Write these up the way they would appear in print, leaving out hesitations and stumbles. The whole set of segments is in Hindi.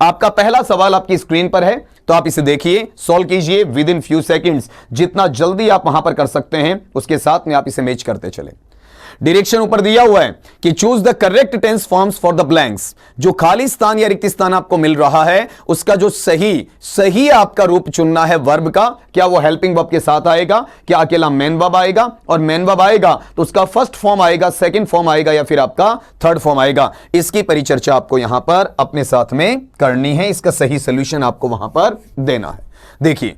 आपका पहला सवाल आपकी स्क्रीन पर है, तो आप इसे देखिए, सॉल्व कीजिए विद इन फ्यू सेकंड्स। जितना जल्दी आप वहां पर कर सकते हैं उसके साथ में आप इसे मैच करते चले। डायरेक्शन ऊपर दिया हुआ है कि choose the correct tense forms for the blanks. जो खाली स्थान या रिक्त स्थान आपको मिल रहा है उसका जो सही आपका रूप चुनना है वर्ब का। क्या वो हेल्पिंग वर्ब के साथ आएगा, क्या अकेला मेन वर्ब आएगा, और मेन वर्ब आएगा तो उसका फर्स्ट फॉर्म आएगा, सेकंड फॉर्म आएगा, या फिर आपका थर्ड फॉर्म आएगा। इसकी परिचर्चा आपको यहां पर अपने साथ में करनी है। इसका सही सोल्यूशन आपको वहां पर देना है। देखिए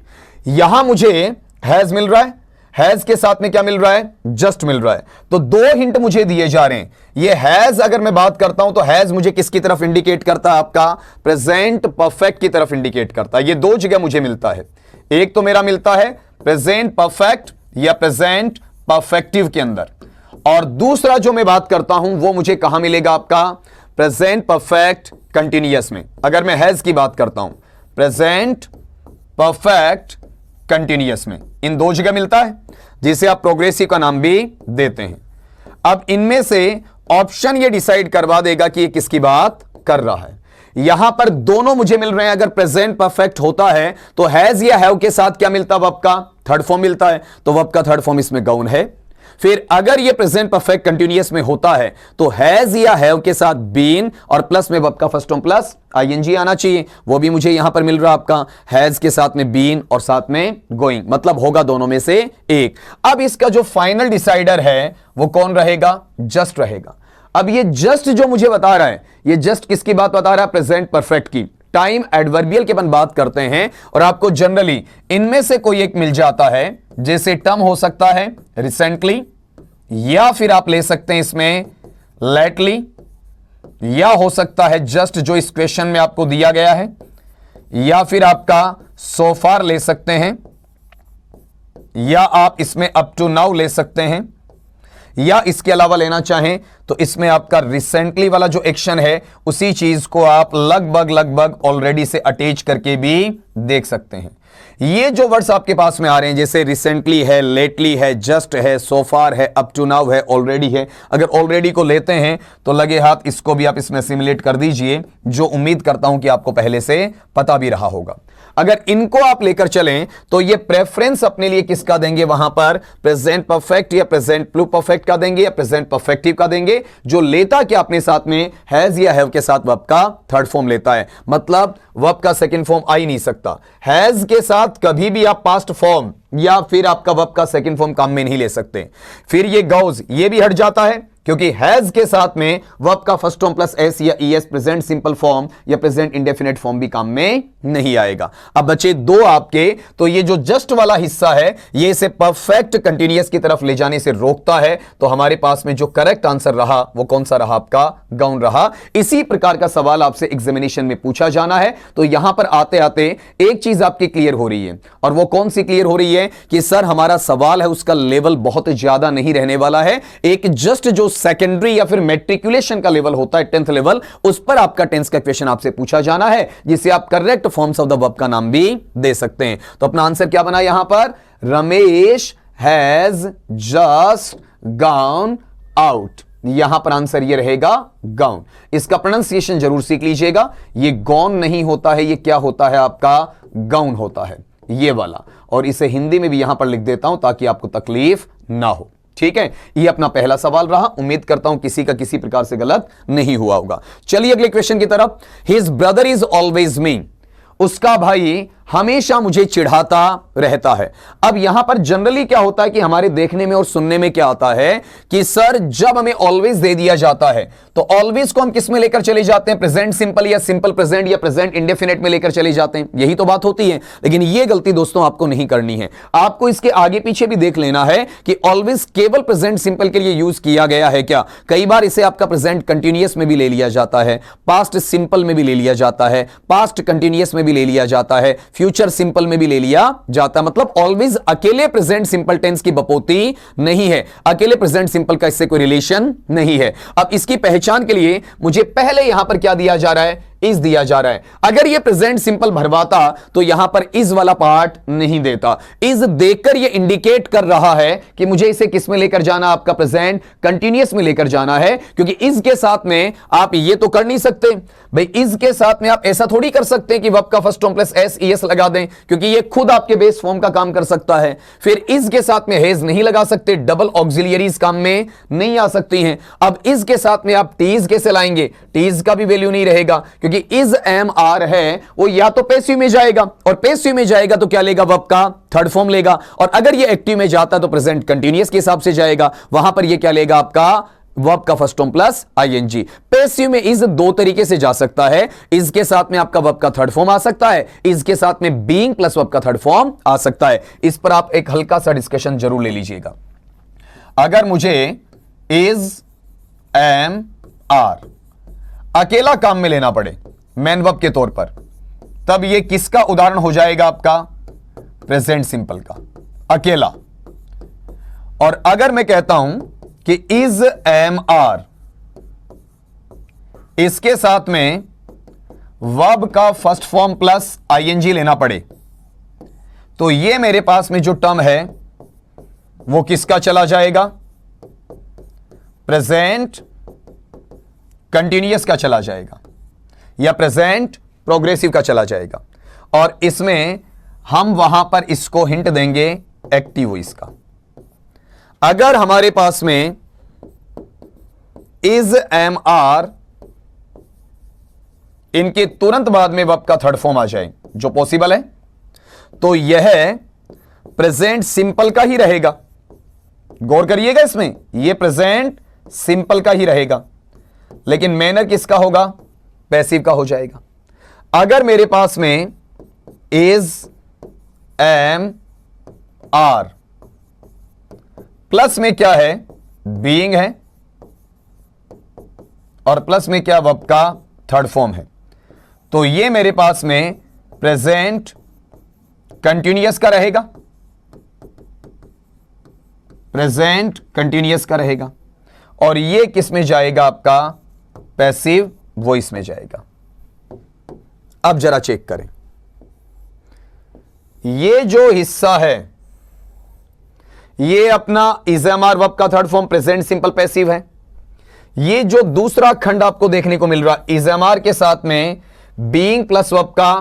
यहां मुझे हैज मिल रहा है, हैज के साथ में क्या मिल रहा है, जस्ट मिल रहा है। तो दो हिंट मुझे दिए जा रहे हैं। ये हैज अगर मैं बात करता हूं तो हैज मुझे किसकी तरफ इंडिकेट करता है, आपका प्रेजेंट परफेक्ट की तरफ इंडिकेट करता है। ये दो जगह मुझे मिलता है। एक तो मेरा मिलता है प्रेजेंट परफेक्ट या प्रेजेंट परफेक्टिव के अंदर, और दूसरा जो मैं बात करता हूं वो मुझे कहां मिलेगा, आपका प्रेजेंट परफेक्ट कंटिन्यूअस में। अगर मैं हैज की बात करता हूं प्रेजेंट परफेक्ट कंटिन्यूअस में, इन दो जगह मिलता है, जिसे आप प्रोग्रेसिव का नाम भी देते हैं। अब इनमें से ऑप्शन ये डिसाइड करवा देगा कि ये किसकी बात कर रहा है। यहां पर दोनों मुझे मिल रहे हैं। अगर प्रेजेंट परफेक्ट होता है तो हैज या हैव के साथ क्या मिलता, वर्ब का थर्ड फॉर्म मिलता है, तो वर्ब का थर्ड फॉर्म इसमें गाउन है। फिर अगर ये प्रेजेंट परफेक्ट कंटिन्यूअस में होता है तो हैज या हैव के साथ बीन और प्लस में वर्ब का फर्स्ट फॉर्म प्लस आईएनजी आना चाहिए। वो भी मुझे यहां पर मिल रहा आपका हैज के साथ में बीन और साथ में गोइंग, मतलब होगा दोनों में से एक। अब इसका जो फाइनल डिसाइडर है वो कौन रहेगा, जस्ट रहेगा। अब ये जस्ट जो मुझे बता रहा है, ये जस्ट किसकी बात बता रहा है, प्रेजेंट परफेक्ट की। टाइम एडवर्बियल के अपन बात करते हैं और आपको जनरली इनमें से कोई एक मिल जाता है, जैसे टर्म हो सकता है रिसेंटली, या फिर आप ले सकते हैं इसमें लेटली, या हो सकता है जस्ट जो इस क्वेश्चन में आपको दिया गया है, या फिर आपका सो फार ले सकते हैं, या आप इसमें अप टू नाउ ले सकते हैं, या इसके अलावा लेना चाहें तो इसमें आपका रिसेंटली वाला जो एक्शन है उसी चीज को आप लगभग ऑलरेडी से अटैच करके भी देख सकते हैं। ये जो वर्ड्स आपके पास में आ रहे हैं, जैसे रिसेंटली है, लेटली है, जस्ट है, सो फार है, अप टू नाउ है, ऑलरेडी है। अगर ऑलरेडी को लेते हैं तो लगे हाथ इसको भी आप इसमें सिमुलेट कर दीजिए, जो उम्मीद करता हूं कि आपको पहले से पता भी रहा होगा। अगर इनको आप लेकर चलें तो ये प्रेफरेंस अपने लिए किसका देंगे, वहां पर प्रेजेंट परफेक्ट या प्रेजेंट प्लू परफेक्ट का देंगे या प्रेजेंट परफेक्टिव का देंगे, जो लेता कि अपने साथ में हैज या हैव के साथ वर्ब का थर्ड फॉर्म लेता है। मतलब वर्ब का सेकंड फॉर्म आ ही नहीं सकता। हैज के साथ कभी भी आप पास्ट फॉर्म या फिर आपका वर्ब का सेकंड फॉर्म काम में नहीं ले सकते। फिर ये गोज, ये भी हट जाता है, क्योंकि हैज के साथ में वर्ब का फर्स्ट फॉर्म प्लस एस या ईएस प्रेजेंट सिंपल फॉर्म या प्रेजेंट इंडेफिनिट फॉर्म भी काम में नहीं आएगा। अब बचे दो आपके, तो ये जो जस्ट वाला हिस्सा है ये इसे परफेक्ट कंटिन्यूअस की तरफ ले जाने से रोकता है। तो हमारे पास में जो करेक्ट आंसर रहा वो कौन सा रहा, आपका गाउन रहा। इसी प्रकार का सवाल आपसे एग्जामिनेशन में पूछा जाना है। तो यहां पर आते आते एक चीज आपकी क्लियर हो रही है, और वो कौन सी क्लियर हो रही है कि सर हमारा सवाल है उसका लेवल बहुत ज्यादा नहीं रहने वाला है। एक जस्ट जो सेकेंडरी या फिर मैट्रिकुलेशन का लेवल होता है, 10th लेवल, उस पर आपका टेंस का क्वेश्चन आपसे पूछा जाना है, जिसे आप correct forms of the verb का नाम भी दे सकते हैं। तो अपना आंसर क्या बना यहां पर, Ramesh has just gone out. यहां पर आंसर ये रहेगा गाउन। इसका प्रोनाउंसिएशन जरूर सीख लीजिएगा। ये गॉन नहीं होता है, ये क्या होता है, आपका गाउन होता है, ये वाला। और इसे हिंदी में भी यहां पर लिख देता हूं ताकि आपको तकलीफ ना हो। ठीक है, ये अपना पहला सवाल रहा। उम्मीद करता हूं किसी का किसी प्रकार से गलत नहीं हुआ होगा। चलिए अगले क्वेश्चन की तरफ। His brother is always mean, उसका भाई हमेशा मुझे चिढ़ाता रहता है। अब यहां पर जनरली क्या होता है कि हमारे देखने में और सुनने में क्या आता है कि सर जब हमें ऑलवेज दे दिया जाता है तो ऑलवेज को हम किस में लेकर चले जाते हैं, प्रेजेंट सिंपल या सिंपल प्रेजेंट या प्रेजेंट इंडेफिनिट में लेकर चले जाते हैं। यही तो बात होती है। लेकिन यह गलती दोस्तों आपको नहीं करनी है। आपको इसके आगे पीछे भी देख लेना है कि ऑलवेज केवल प्रेजेंट सिंपल के लिए यूज किया गया है क्या। कई बार इसे आपका प्रेजेंट कंटिन्यूअस में भी ले लिया जाता है, पास्ट सिंपल में भी ले लिया जाता है, पास्ट कंटिन्यूअस में भी ले लिया जाता है, फ्यूचर सिंपल में भी ले लिया जाता है। मतलब ऑलवेज अकेले प्रेजेंट सिंपल टेंस की बपोती नहीं है, अकेले प्रेजेंट सिंपल का इससे कोई रिलेशन नहीं है। अब इसकी पहचान के लिए मुझे पहले यहां पर क्या दिया जा रहा है, इज दिया जा रहा है। अगर ये प्रेजेंट सिंपल भरवाता तो यहां पर इज वाला पार्ट नहीं देता। इज देकर ये इंडिकेट कर रहा है कि मुझे इसे किस में लेकर जाना, आपका प्रेजेंट कंटीन्यूअस में लेकर जाना है, क्योंकि इज के साथ में आप ये तो कर नहीं सकते भाई, इज के साथ में आप ऐसा थोड़ी कर सकते हैं कि वर्ब का first form plus S E S लगा दें, क्योंकि ये खुद आपके बेस फॉर्म का काम कर सकता है। फिर इज के साथ में हेज नहीं लगा सकते, डबल ऑक्सिलियरीज काम में नहीं आ सकती हैं। अब इज के साथ में आप टीज कैसे लाएंगे, टीज का भी वैल्यू नहीं रहेगा, क्योंकि इज एम आर है वो या तो पैसिव में जाएगा, और पैसिव में जाएगा तो क्या लेगा, वर्ब का थर्ड फॉर्म लेगा, और अगर ये एक्टिव में जाता तो प्रेजेंट कंटीन्यूअस के हिसाब से जाएगा, वहां पर ये क्या लेगा, आपका वर्ब का first form plus ING. Passive में इज दो तरीके से जा सकता है, इज के साथ में आपका वर्ब का थर्ड फॉर्म आ सकता है, इज के साथ में बीइंग प्लस वर्ब का थर्ड फॉर्म आ सकता है। इस पर आप एक हल्का सा डिस्कशन जरूर ले लीजिएगा। अगर मुझे इज एम आर अकेला काम में लेना पड़े मेन वर्ब के तौर पर, तब यह किसका उदाहरण हो जाएगा, आपका प्रेजेंट सिंपल का अकेला। और अगर मैं कहता हूं कि इज एम आर इसके साथ में वर्ब का फर्स्ट फॉर्म प्लस आईएनजी लेना पड़े, तो यह मेरे पास में जो टर्म है वो किसका चला जाएगा, प्रेजेंट कंटीन्यूअस का चला जाएगा, या प्रेजेंट प्रोग्रेसिव का चला जाएगा। और इसमें हम वहां पर इसको हिंट देंगे एक्टिव वॉइस का। अगर हमारे पास में इज एम आर इनके तुरंत बाद में वर्ब का थर्ड फॉर्म आ जाए, जो पॉसिबल है, तो यह प्रेजेंट सिंपल का ही रहेगा। गौर करिएगा, इसमें यह प्रेजेंट सिंपल का ही रहेगा, लेकिन मैनर किसका होगा, पैसिव का हो जाएगा। अगर मेरे पास में इज एम आर प्लस में क्या है, बीइंग है, और प्लस में क्या, वर्ब का थर्ड फॉर्म है, तो ये मेरे पास में प्रेजेंट कंटीन्यूअस का रहेगा, प्रेजेंट कंटीन्यूअस का रहेगा, और ये किस में जाएगा, आपका पैसिव वॉइस में जाएगा। अब जरा चेक करें, ये जो हिस्सा है ये अपना इज एम आर वर्ब का third form present simple passive है। ये जो दूसरा खंड आपको देखने को मिल रहा है इज एम आर के साथ में बीइंग प्लस वर्ब का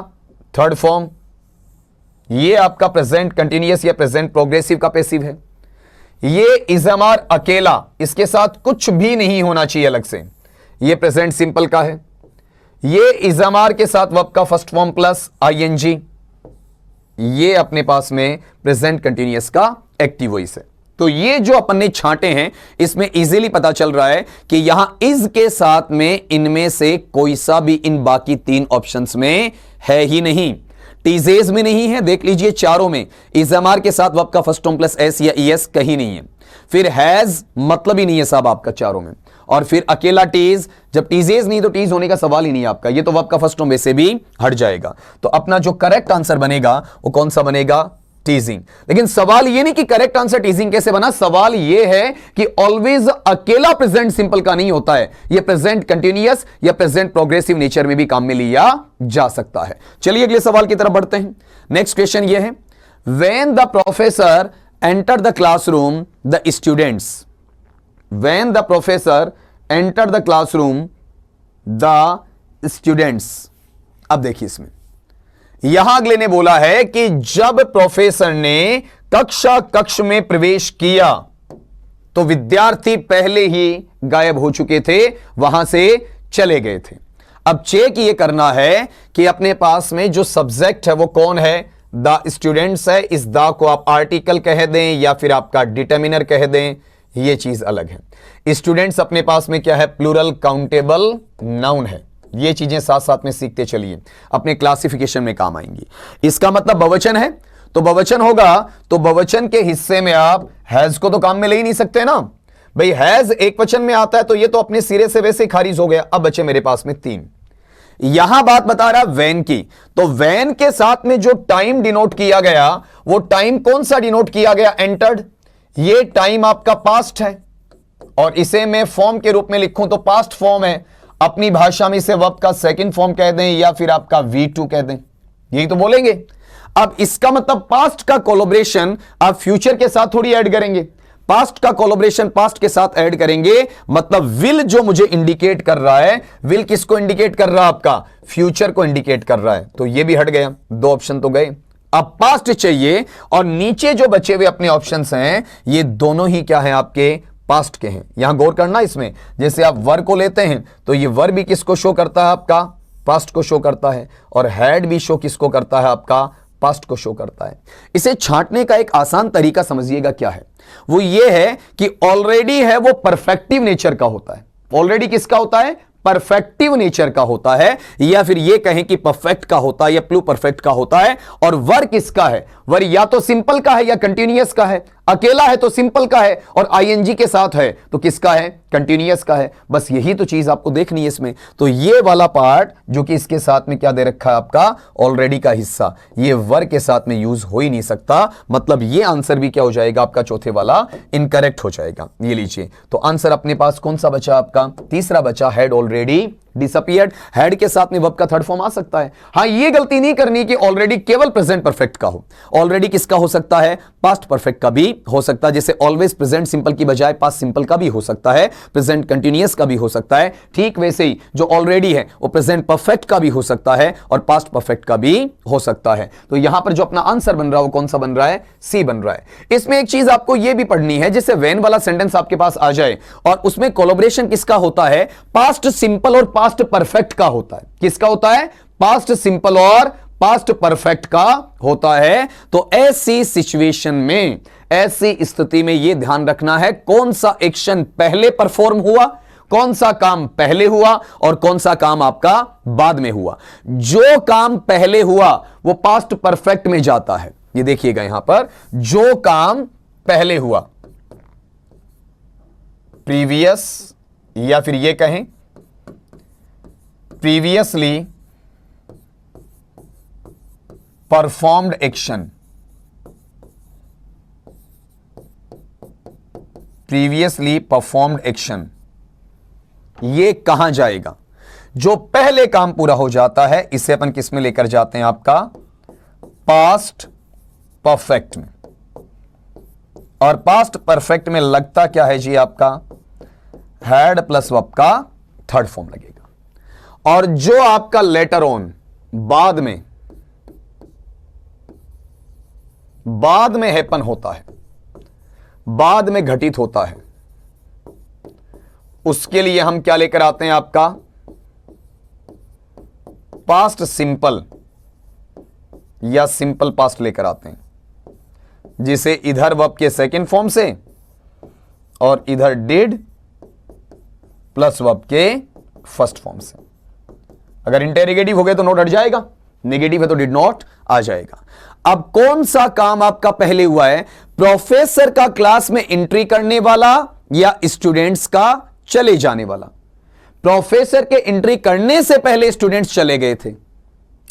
थर्ड फॉर्म, ये आपका प्रेजेंट कंटीन्यूअस या प्रेजेंट प्रोग्रेसिव का पैसिव है। ये इज एम आर अकेला, इसके साथ कुछ भी नहीं होना चाहिए अलग से, ये प्रेजेंट सिंपल का है। ये इज एम आर के साथ वर्ब का फर्स्ट फॉर्म प्लस आईएनजी, ये अपने पास में प्रेजेंट कंटीन्यूअस का एक्टिव वॉइस है। तो ये जो अपन ने छांटे हैं इसमें इजीली पता चल रहा है कि यहां इज के साथ में इनमें से कोई सा भी इन बाकी तीन ऑप्शंस में है ही नहीं। टीजेज में नहीं है, देख लीजिए चारों में इज एम आर के साथ वर्ब का फर्स्ट फॉर्म प्लस एस या ईएस कहीं नहीं है। फिर हैज मतलब ही नहीं है साहब आपका चारों में, और फिर अकेला टीज, जब टीजेज नहीं तो टीज होने का सवाल ही नहीं है आपका, ये तो वर्ब का फर्स्ट फॉर्म वैसे भी हट जाएगा। तो अपना जो करेक्ट आंसर बनेगा वो कौन सा बनेगा, टीजिंग। लेकिन सवाल ये नहीं कि करेक्ट आंसर टीजिंग कैसे बना, सवाल ये है कि ऑलवेज अकेला प्रेजेंट सिंपल का नहीं होता है, ये प्रेजेंट कंटीन्यूअस या प्रेजेंट प्रोग्रेसिव नेचर में भी काम में लिया जा सकता है। चलिए अगले सवाल की तरफ बढ़ते हैं। नेक्स्ट क्वेश्चन ये है, when the professor enter the classroom the students, when the professor enter the classroom the students. अब देखिए इसमें यहां अगले ने बोला है कि जब प्रोफेसर ने कक्ष में प्रवेश किया तो विद्यार्थी पहले ही गायब हो चुके थे, वहां से चले गए थे। अब चेक ये करना है कि अपने पास में जो सब्जेक्ट है वो कौन है, द स्टूडेंट्स है। इस द को आप आर्टिकल कह दें या फिर आपका डिटर्मिनर कह दें, ये चीज अलग है। स्टूडेंट्स अपने पास में क्या है, प्लूरल काउंटेबल नाउन है। ये चीजें साथ साथ में सीखते चलिए, अपने क्लासिफिकेशन में काम आएंगी। इसका मतलब बहुवचन है तो बहुवचन होगा, तो बहुवचन के हिस्से में आप हैज को तो काम में ले ही नहीं सकते ना भाई, हैज एक वचन में आता है तो ये तो अपने सिरे से वैसे खारिज हो गया। अब बचे मेरे पास में तीन। यहां बात बता रहा वैन की, तो वैन के साथ में जो टाइम डिनोट किया गया वो टाइम कौन सा डिनोट किया गया, एंटर्ड। ये टाइम आपका पास्ट है और इसे मैं फॉर्म के रूप में लिखूं तो पास्ट फॉर्म है। अपनी भाषा में इसे वर्ब का सेकंड फॉर्म कह दें या फिर आपका V2 कह दें, यही तो बोलेंगे। अब इसका मतलब पास्ट का कोलैबोरेशन आप फ्यूचर के साथ थोड़ी ऐड करेंगे, पास्ट का कोलैबोरेशन पास्ट के साथ ऐड करेंगे, मतलब विल जो मुझे इंडिकेट कर रहा है, विल किसको इंडिकेट कर रहा है, आपका फ्यूचर को इंडिकेट कर रहा है, तो ये भी हट गया, दो ऑप्शन तो गए। अब पास्ट चाहिए और नीचे जो बचे हुए अपने ऑप्शंस हैं ये दोनों ही क्या है, आपके पास्ट के हैं। यहां गौर करना इसमें, जैसे आप वर को लेते हैं तो ये वर भी किसको शो करता है, आपका पास्ट को शो करता है, और हैड भी शो किसको करता है, आपका पास्ट को शो करता है। इसे छांटने का एक आसान तरीका समझिएगा क्या है, वो ये है कि ऑलरेडी है वो परफेक्टिव नेचर का होता है। ऑलरेडी किसका होता है, परफेक्टिव नेचर का होता है, या फिर ये कहें कि परफेक्ट का होता है या प्लू परफेक्ट का होता है। और वर किसका है, वर या तो सिंपल का है या कंटीन्यूअस का है। अकेला है तो सिंपल का है और आईएनजी के साथ है तो किसका है, कंटीन्यूअस का है। बस यही तो चीज आपको देखनी है इसमें। तो ये वाला पार्ट जो कि इसके साथ में क्या दे रखा है, आपका ऑलरेडी का हिस्सा, ये वर के साथ में यूज हो ही नहीं सकता। मतलब ये आंसर भी क्या हो जाएगा, आपका चौथे वाला इनकरेक्ट हो जाएगा। ये लीजिए, तो आंसर अपने पास कौन सा बचा, आपका तीसरा बचा, हैड ऑलरेडी डिसअपीयर्ड। हैड के साथ में वर्ब का थर्ड फॉर्म आ सकता है। हां, ये गलती नहीं करनी कि ऑलरेडी केवल प्रेजेंट परफेक्ट का हो। ऑलरेडी किसका हो सकता है, पास्ट परफेक्ट का भी हो सकता है। जैसे ऑलवेज प्रेजेंट सिंपल की बजाय पास्ट सिंपल का भी हो सकता है, प्रेजेंट कंटीन्यूअस का भी हो सकता है। ठीक वैसे ही जो ऑलरेडी है वो प्रेजेंट परफेक्ट का भी हो सकता है और पास्ट परफेक्ट का भी हो सकता है। तो यहां पर जो अपना आंसर बन रहा है वो कौन सा बन रहा है, सी बन रहा है। इसमें एक चीज आपको यह भी पढ़नी है, जैसे व्हेन वाला सेंटेंस आपके पास आ जाए और उसमें कोलैबोरेशन किसका होता है, पास्ट सिंपल और पास्ट परफेक्ट का होता है। किसका होता है, पास्ट सिंपल और पास्ट परफेक्ट का होता है। तो ऐसी सिचुएशन में, ऐसी स्थिति में यह ध्यान रखना है कौन सा एक्शन पहले परफॉर्म हुआ, कौन सा काम पहले हुआ और कौन सा काम आपका बाद में हुआ। जो काम पहले हुआ वो पास्ट परफेक्ट में जाता है। ये देखिएगा यहां पर, जो काम पहले हुआ, प्रीवियस या फिर ये कहें previously performed action, previously performed action, ये कहां जाएगा, जो पहले काम पूरा हो जाता है इसे अपन किस में लेकर जाते हैं, आपका पास्ट परफेक्ट में। और पास्ट परफेक्ट में लगता क्या है जी, आपका हैड प्लस वर्ब का थर्ड फॉर्म लगेगा। और जो आपका लेटर ऑन बाद में हैपन होता है, बाद में घटित होता है, उसके लिए हम क्या लेकर आते हैं, आपका पास्ट सिंपल या सिंपल पास्ट लेकर आते हैं। जिसे इधर वर्ब के सेकंड फॉर्म से और इधर डिड प्लस वर्ब के फर्स्ट फॉर्म से। अगर इंटेरोगेटिव हो गए तो नोट हट जाएगा, नेगेटिव है तो डिड नॉट आ जाएगा। अब कौन सा काम आपका पहले हुआ है, प्रोफेसर का क्लास में एंट्री करने वाला या स्टूडेंट्स का चले जाने वाला। प्रोफेसर के एंट्री करने से पहले स्टूडेंट्स चले गए थे,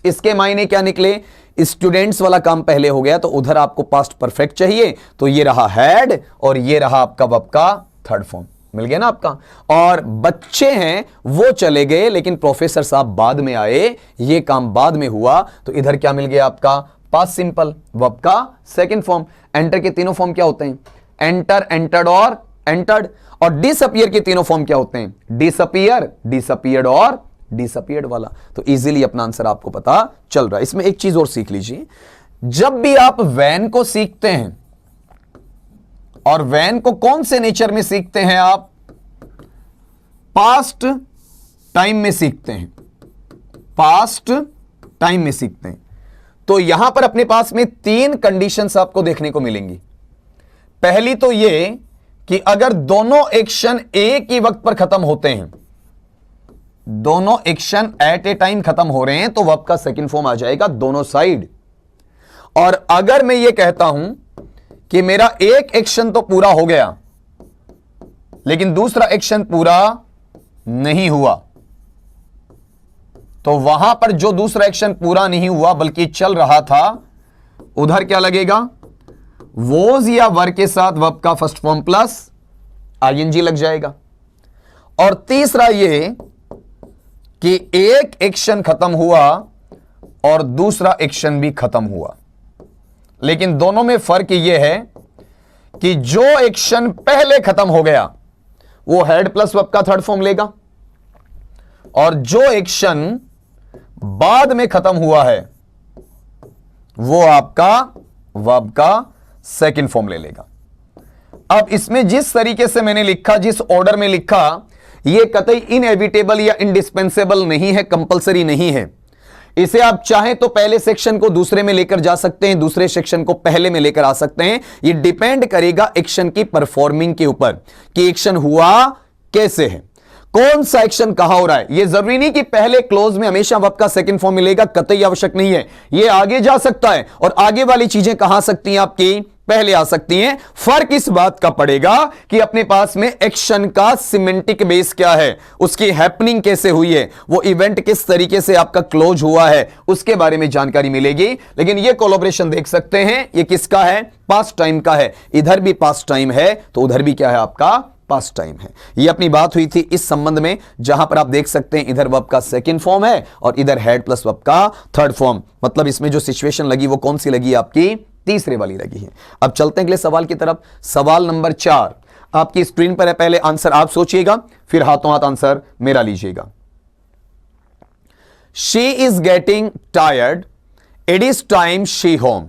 इसके मायने क्या निकले, स्टूडेंट्स वाला काम पहले हो गया तो उधर आपको पास्ट परफेक्ट चाहिए, तो ये रहा हैड और ये रहा आपका वर्ब का थर्ड फॉर्म। मिल गया ना आपका। और बच्चे हैं वो चले गए लेकिन प्रोफेसर साहब बाद में आए, ये काम बाद में हुआ, तो इधर क्या मिल गया आपका पास्ट सिंपल वर्ब का सेकंड फॉर्म। एंटर के तीनों फॉर्म क्या होते हैं, एंटर, एंटर्ड और एंटर्ड। और डिसअपीयर के तीनों फॉर्म क्या होते हैं, डिसअपीयर, डिसअपीयर्ड और डिसअपीयर्ड वाला। तो इजीली अपना आंसर आपको पता चल रहा है। इसमें एक चीज और सीख लीजिए, जब भी आप वैन को सीखते हैं, और वैन को कौन से नेचर में सीखते हैं आप, पास्ट टाइम में सीखते हैं, पास्ट टाइम में सीखते हैं। तो यहां पर अपने पास में तीन कंडीशंस आपको देखने को मिलेंगी। पहली तो ये कि अगर दोनों एक्शन एक ही वक्त पर खत्म होते हैं, दोनों एक्शन एट ए टाइम खत्म हो रहे हैं, तो वर्ब का सेकंड फॉर्म आ जाएगा दोनों साइड। और अगर मैं ये कहता हूं कि मेरा एक एक्शन तो पूरा हो गया लेकिन दूसरा एक्शन पूरा नहीं हुआ, तो वहां पर जो दूसरा एक्शन पूरा नहीं हुआ बल्कि चल रहा था, उधर क्या लगेगा, वोज या वर के साथ वर्ब का फर्स्ट फॉर्म प्लस आईएनजी लग जाएगा। और तीसरा ये कि एक एक्शन खत्म हुआ और दूसरा एक्शन भी खत्म हुआ, लेकिन दोनों में फर्क यह है कि जो एक्शन पहले खत्म हो गया वो हेड प्लस वर्ब का थर्ड फॉर्म लेगा, और जो एक्शन बाद में खत्म हुआ है वो आपका वर्ब का सेकंड फॉर्म ले लेगा। अब इसमें जिस तरीके से मैंने लिखा, जिस ऑर्डर में लिखा, यह कतई इनएविटेबल या इंडिस्पेंसेबल नहीं है, कंपलसरी नहीं है। इसे आप चाहें तो पहले सेक्शन को दूसरे में लेकर जा सकते हैं, दूसरे सेक्शन को पहले में लेकर आ सकते हैं। यह डिपेंड करेगा एक्शन की परफॉर्मिंग के ऊपर कि एक्शन हुआ कैसे है, कौन सा एक्शन कहां हो रहा है। यह जरूरी नहीं कि पहले क्लोज में हमेशा वर्ब का सेकंड फॉर्म मिलेगा, कतई आवश्यक नहीं है। यह आगे जा सकता है और आगे वाली चीजें कहां आ सकती हैं, आपकी पहले आ सकती हैं। फर्क इस बात का पड़ेगा कि अपने पास में एक्शन का सिमेंटिक बेस क्या है, उसकी हैपनिंग कैसे हुई है, वो इवेंट किस तरीके से आपका क्लोज हुआ है, उसके बारे में जानकारी मिलेगी। लेकिन ये कोलैबोरेशन देख सकते हैं, ये किसका है, पास्ट टाइम का है। इधर भी पास्ट टाइम है तो उधर भी क्या है, आपका पास्ट टाइम है। ये अपनी बात हुई थी इस संबंध में, जहां पर आप देख सकते हैं इधर वर्ब का सेकंड फॉर्म है और इधर हेड प्लस वर्ब का थर्ड फॉर्म। मतलब इसमें जो सिचुएशन लगी वो कौन सी लगी, आपकी तीसरे वाली लगी है। अब चलते हैं अगले सवाल की तरफ। सवाल नंबर 4 आपकी स्क्रीन पर है। पहले आंसर आप सोचिएगा, फिर हाथों हाथ आंसर मेरा लीजिएगा। She is getting tired, it is time she home.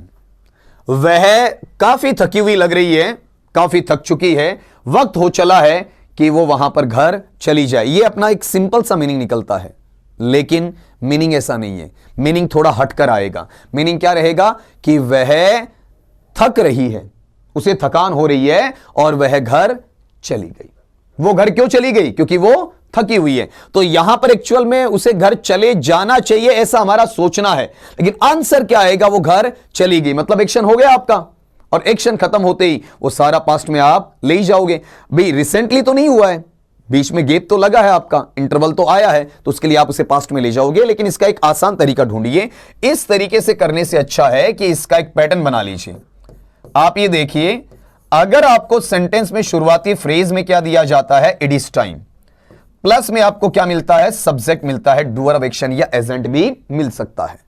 वह काफी थकी हुई लग रही है, काफी थक चुकी है, वक्त हो चला है कि वो वहां पर घर चली जाए। ये अपना एक सिंपल सा मीनिंग निकलता है, लेकिन मीनिंग ऐसा नहीं है। मीनिंग थोड़ा हटकर आएगा। मीनिंग क्या रहेगा कि वह थक रही है, उसे थकान हो रही है और वह घर चली गई। वो घर क्यों चली गई, क्योंकि वो थकी हुई है। तो यहां पर एक्चुअल में उसे घर चले जाना चाहिए ऐसा हमारा सोचना है, लेकिन आंसर क्या आएगा, वो घर चली गई। मतलब एक्शन हो गया आपका, और एक्शन खत्म होते ही वो सारा पास्ट में आप ले ही जाओगे। भाई रिसेंटली तो नहीं हुआ है, बीच में गैप तो लगा है, आपका इंटरवल तो आया है, तो उसके लिए आप उसे पास्ट में ले जाओगे। लेकिन इसका एक आसान तरीका ढूंढिए। इस तरीके से करने से अच्छा है कि इसका एक पैटर्न बना लीजिए। आप ये देखिए, अगर आपको सेंटेंस में शुरुआती फ्रेज में क्या दिया जाता है, इट इज टाइम, प्लस में आपको क्या मिलता है, सब्जेक्ट मिलता है, डूअर ऑफ एक्शन या एजेंट भी मिल सकता है,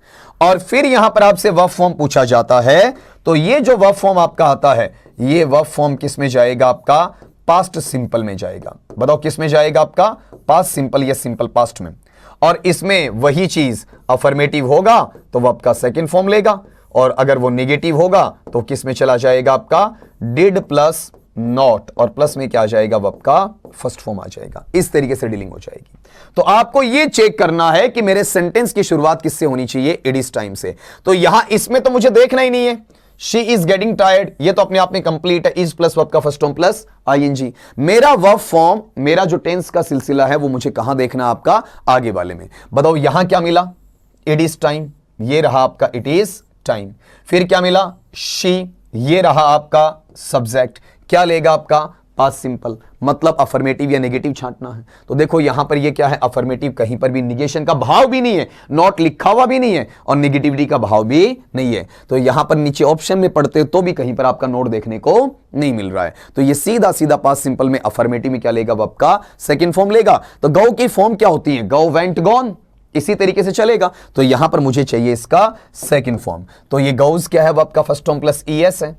और फिर यहां पर आपसे वर्ब फॉर्म पूछा जाता है। तो ये जो वर्ब फॉर्म आपका आता है, ये वर्ब फॉर्म किस में जाएगा, आपका पास्ट सिंपल में जाएगा। बताओ किस में जाएगा, आपका पास्ट सिंपल या सिंपल पास्ट में। और इसमें वही चीज अफर्मेटिव होगा तो वर्ब का सेकंड फॉर्म लेगा, और अगर वो नेगेटिव होगा तो किस में चला जाएगा, आपका डिड प्लस नॉट, और प्लस में क्या आ जाएगा, वर्ब का फर्स्ट फॉर्म आ जाएगा। इस तरीके से डीलिंग हो जाएगी। तो आपको यह चेक करना है कि मेरे सेंटेंस की शुरुआत किससे होनी चाहिए, इट इज टाइम से। तो यहां इसमें तो मुझे देखना ही नहीं है, शी इज गेटिंग टायर्ड, ये तो अपने आप में कंप्लीट है, इज प्लस वर्ब का फर्स्ट फॉर्म प्लस आईएनजी। मेरा वर्ब फॉर्म, मेरा जो टेंस का सिलसिला है वो मुझे कहां देखना, आपका आगे वाले में। बताओ यहां क्या मिला, इट इज टाइम, ये रहा आपका इट इज टाइम। फिर क्या मिला, शी, ये रहा आपका सब्जेक्ट, क्या लेगा आपका पास्ट सिंपल, मतलब अफर्मेटिव या नेगेटिव छांटना है। तो देखो यहां पर ये क्या है, अफर्मेटिव, कहीं पर भी निगेशन का भाव भी नहीं है, नॉट लिखा हुआ भी नहीं है, और नेगेटिविटी का भाव भी नहीं है। तो यहां पर नीचे ऑप्शन में पढ़ते तो भी कहीं पर आपका नोट देखने को नहीं मिल रहा है। तो ये सीधा सीधा पास्ट सिंपल में अफर्मेटिव में क्या लेगा, वर्ब का सेकंड फॉर्म लेगा। तो गो की फॉर्म क्या होती है, गो, वेंट, गॉन, इसी तरीके से चलेगा। तो यहां पर मुझे चाहिए इसका सेकंड फॉर्म। तो ये गोज क्या है, वर्ब का फर्स्ट फॉर्म प्लस ईएस है,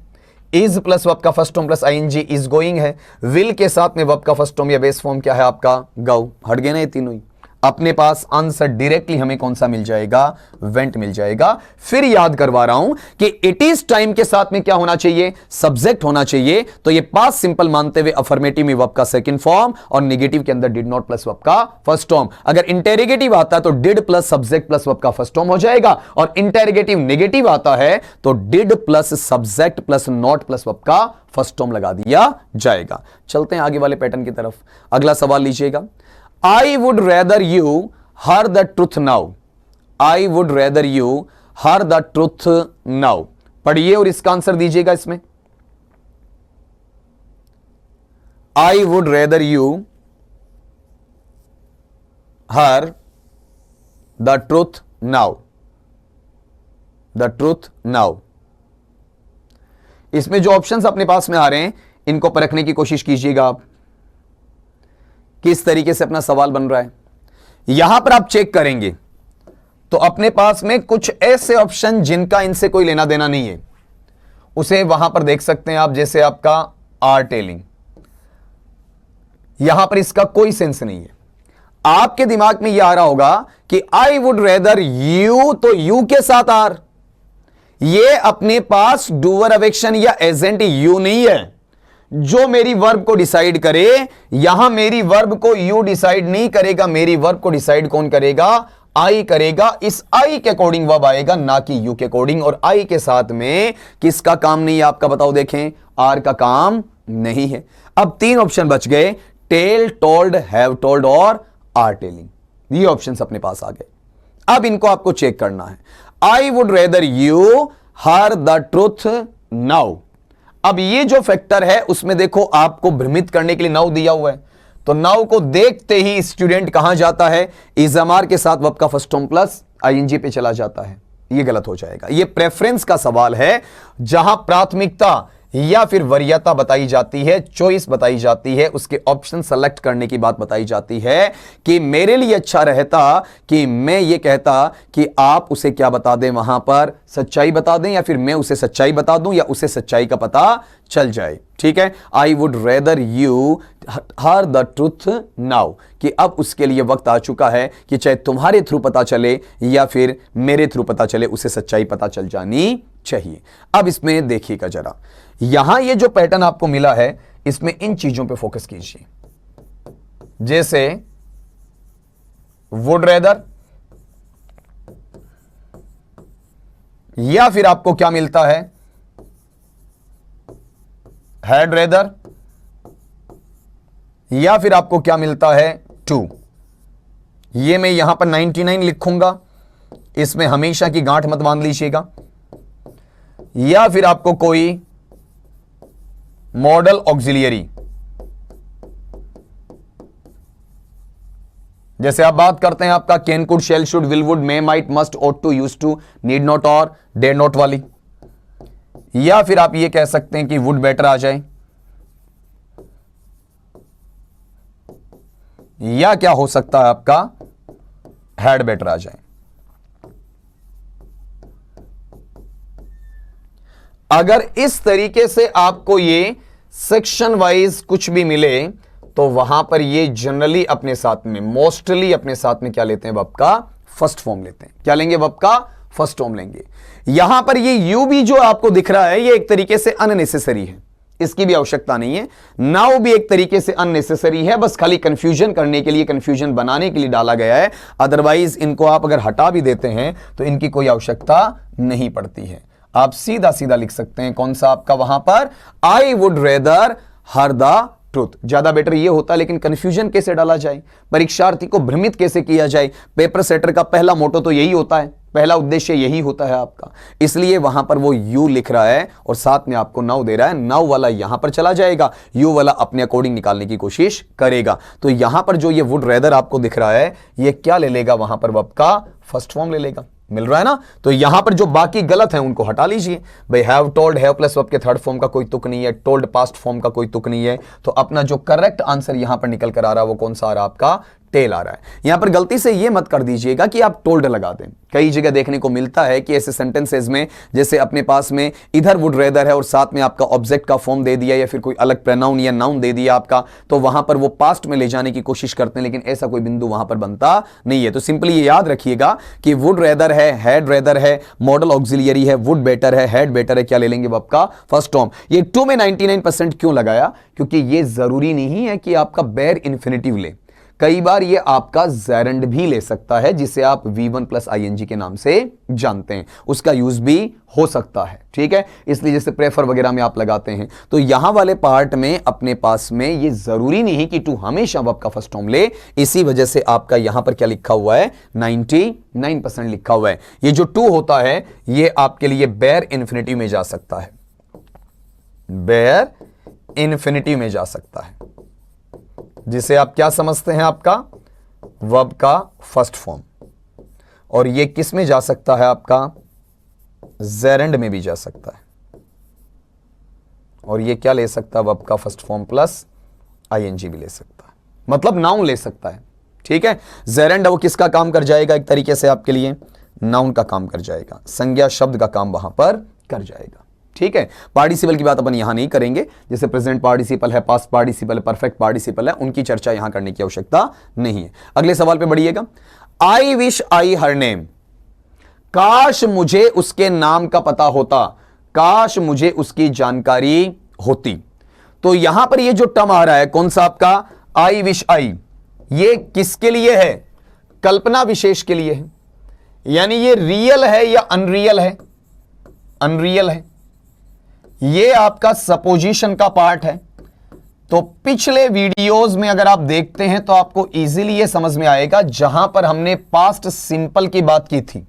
इज प्लस वर्ब का first form plus ING is going है, विल के साथ में वर्ब का फर्स्ट फॉर्म या बेस फॉर्म क्या है, आपका गो। हट गए ना ये तीनों ही। अपने पास आंसर डायरेक्टली हमें कौन सा मिल जाएगा, वेंट मिल जाएगा। फिर याद करवा रहा हूं कि इट इज टाइम के साथ में क्या होना चाहिए, सब्जेक्ट होना चाहिए। तो ये पास्ट सिंपल मानते हुए अफर्मेटिव में वर्ब का सेकंड फॉर्म, और नेगेटिव के अंदर डिड नॉट प्लस वर्ब का फर्स्ट फॉर्म। अगर इंटेरोगेटिव आता है तो did plus subject plus verb का फर्स्ट फॉर्म हो जाएगा, और इंटेरोगेटिव नेगेटिव आता है तो did plus subject plus not plus verb का फर्स्ट फॉर्म लगा दिया जाएगा। चलते हैं आगे वाले पैटर्न की तरफ। अगला सवाल लीजिएगा, I would rather you hear the truth now. I would rather you hear the truth now. पढ़िए और इसका आंसर दीजिएगा इसमें। I would rather you hear the truth now. The truth now. इसमें जो ऑप्शंस अपने पास में आ रहे हैं इनको परखने की कोशिश कीजिएगा आप, किस तरीके से अपना सवाल बन रहा है। यहां पर आप चेक करेंगे तो अपने पास में कुछ ऐसे ऑप्शन जिनका इनसे कोई लेना देना नहीं है, उसे वहां पर देख सकते हैं आप। जैसे आपका आर टेलिंग, यहां पर इसका कोई सेंस नहीं है। आपके दिमाग में यह आ रहा होगा कि आई वुड रेदर यू, तो यू के साथ आर, ये अपने पास डूअर ऑफ एक्शन या एजेंट यू नहीं है जो मेरी वर्ब को डिसाइड करे। यहां मेरी वर्ब को यू डिसाइड नहीं करेगा, मेरी वर्ब को डिसाइड कौन करेगा? आई करेगा। इस आई के अकॉर्डिंग वर्ब आएगा, ना कि यू के अकॉर्डिंग। और आई के साथ में किसका काम नहीं है आपका? बताओ, देखें, आर का काम नहीं है। अब 3 ऑप्शन बच गए, टेल, टोल्ड, हैव टोल्ड और आर टेलिंग। ये ऑप्शंस अपने पास आ गए। अब इनको आपको चेक करना है। I would rather you her the truth now. अब ये जो फैक्टर है उसमें देखो आपको भ्रमित करने के लिए नाउ दिया हुआ है, तो नाउ को देखते ही स्टूडेंट कहां जाता है? इज़मार के साथ वर्ब का फर्स्ट फॉर्म प्लस आईएनजी पे चला जाता है। ये गलत हो जाएगा। ये प्रेफरेंस का सवाल है, जहां प्राथमिकता या फिर वरीयता बताई जाती है, चॉइस बताई जाती है, उसके ऑप्शन सेलेक्ट करने की बात बताई जाती है कि मेरे लिए अच्छा रहता कि मैं ये कहता कि आप उसे क्या बता दें, वहां पर सच्चाई बता दें, या फिर मैं उसे सच्चाई बता दूं या उसे सच्चाई का पता चल जाए। ठीक है, I would rather you her the truth now, कि अब उसके लिए वक्त आ चुका है कि चाहे तुम्हारे थ्रू पता चले या फिर मेरे थ्रू पता चले, उसे सच्चाई पता चल जानी चाहिए। अब इसमें देखिएगा जरा, यहां ये जो पैटर्न आपको मिला है, इसमें इन चीजों पे फोकस कीजिए। जैसे वुड रेदर, या फिर आपको क्या मिलता है? हैड रेदर, या फिर आपको क्या मिलता है? टू। ये मैं यहां पर 99 लिखूंगा, इसमें हमेशा की गांठ मत बांध लीजिएगा। या फिर आपको कोई मॉडल ऑक्सिलियरी, जैसे आप बात करते हैं आपका can, could, shall, should, will, would, may, might, must, ought to, use to, need not और डेड नॉट वाली। या फिर आप ये कह सकते हैं कि वुड बेटर आ जाए, या क्या हो सकता है आपका? हैड बेटर आ जाए। अगर इस तरीके से आपको ये सेक्शन वाइज कुछ भी मिले, तो वहां पर ये जनरली अपने साथ में, मोस्टली अपने साथ में क्या लेते हैं? वर्ब का फर्स्ट फॉर्म लेते हैं। क्या लेंगे? वर्ब का फर्स्ट फॉर्म लेंगे। यहां पर ये यू भी जो आपको दिख रहा है, ये एक तरीके से अननेसेसरी है, इसकी भी आवश्यकता नहीं है। नाउ भी एक तरीके से अननेसेसरी है, बस खाली कंफ्यूजन करने के लिए, कंफ्यूजन बनाने के लिए डाला गया है। अदरवाइज इनको आप अगर हटा भी देते हैं तो इनकी कोई आवश्यकता नहीं पड़ती है। आप सीधा सीधा लिख सकते हैं, कौन सा आपका वहां पर? I would rather her the truth. ज्यादा बेटर ये होता, लेकिन कंफ्यूजन कैसे डाला जाए, परीक्षार्थी को भ्रमित कैसे किया जाए, पेपर सेटर का पहला मोटो तो यही होता है, पहला उद्देश्य यही होता है आपका। इसलिए वहां पर वो यू लिख रहा है और साथ में आपको नाउ दे रहा है। नाउ वाला यहां पर चला जाएगा, यू वाला अपने अकॉर्डिंग निकालने की कोशिश करेगा। तो यहां पर जो ये वुड रेदर आपको दिख रहा है, ये क्या ले लेगा? वहां पर वर्ब का फर्स्ट फॉर्म ले लेगा। मिल रहा है ना? तो यहां पर जो बाकी गलत है उनको हटा लीजिए। भाई have told, have plus verb के थर्ड फॉर्म का कोई तुक नहीं है, टोल्ड पास्ट फॉर्म का कोई तुक नहीं है। तो अपना जो करेक्ट आंसर यहां पर निकल कर आ रहा है वो कौन सा आ रहा है? आपका टेल आ रहा है। यहां पर गलती से ये मत कर दीजिएगा कि आप टोल्ड लगा दें। कई जगह देखने को मिलता है कि ऐसे सेंटेंसेस में, जैसे अपने पास में इधर वुड रेदर है और साथ में आपका ऑब्जेक्ट का फॉर्म दे दिया या फिर कोई अलग प्रोनाउन या नाउन दे दिया आपका, तो वहां पर वो पास्ट में ले जाने की कोशिश करते हैं, लेकिन ऐसा कोई बिंदु वहां पर बनता नहीं है। तो सिंपली ये याद रखिएगा कि वुड रेदर है, हैड रेदर है, मॉडल ऑक्सिलियरी है, वुड बेटर है, हैड बेटर है, क्या ले लेंगे? वर्ब का फर्स्ट फॉर्म। ये 2 में 99% क्यों लगाया? क्योंकि ये जरूरी नहीं है कि आपका बेयर इन्फिनिटिव ले, कई बार ये आपका जेरेंड भी ले सकता है, जिसे आप V1 प्लस ING के नाम से जानते हैं, उसका यूज भी हो सकता है। ठीक है, इसलिए जैसे प्रेफर वगैरह में आप लगाते हैं। तो यहां वाले पार्ट में अपने पास में ये जरूरी नहीं कि टू हमेशा वर्ब का फर्स्ट फॉर्म ले, इसी वजह से आपका यहां पर क्या लिखा हुआ है? 99% लिखा हुआ है। ये जो टू होता है ये आपके लिए बेयर इन्फिनिटी में जा सकता है, बेयर इन्फिनिटी में जा सकता है, जिसे आप क्या समझते हैं? आपका वर्ब का फर्स्ट फॉर्म। और ये किस में जा सकता है? आपका जेरेंड में भी जा सकता है। और ये क्या ले सकता है? वर्ब का फर्स्ट फॉर्म प्लस ING भी ले सकता है, मतलब नाउन ले सकता है। ठीक है, जेरेंड वो किसका काम कर जाएगा, एक तरीके से आपके लिए नाउन का काम कर जाएगा, संज्ञा शब्द का काम वहां पर कर जाएगा। ठीक है, पार्टिसिपल की बात अपन यहां नहीं करेंगे, जैसे प्रेजेंट पार्टिसिपल है, पास्ट पार्टिसिपल है, परफेक्ट पार्टिसिपल है, उनकी चर्चा यहां करने की आवश्यकता नहीं है। अगले सवाल पे बढ़िएगा। आई विश आई हर नेम, काश मुझे उसके नाम का पता होता, काश मुझे उसकी जानकारी होती। तो यहां पर ये जो टर्म आ रहा है कौन सा आपका, आई विश आई, ये किसके लिए है, कल्पना विशेष के लिए है, यानी ये रियल है या अनरियल है, अनरियल है, ये आपका सपोजिशन का पार्ट है। तो पिछले वीडियोस में अगर आप देखते हैं तो आपको इजीली ये समझ में आएगा, जहां पर हमने पास्ट सिंपल की बात की थी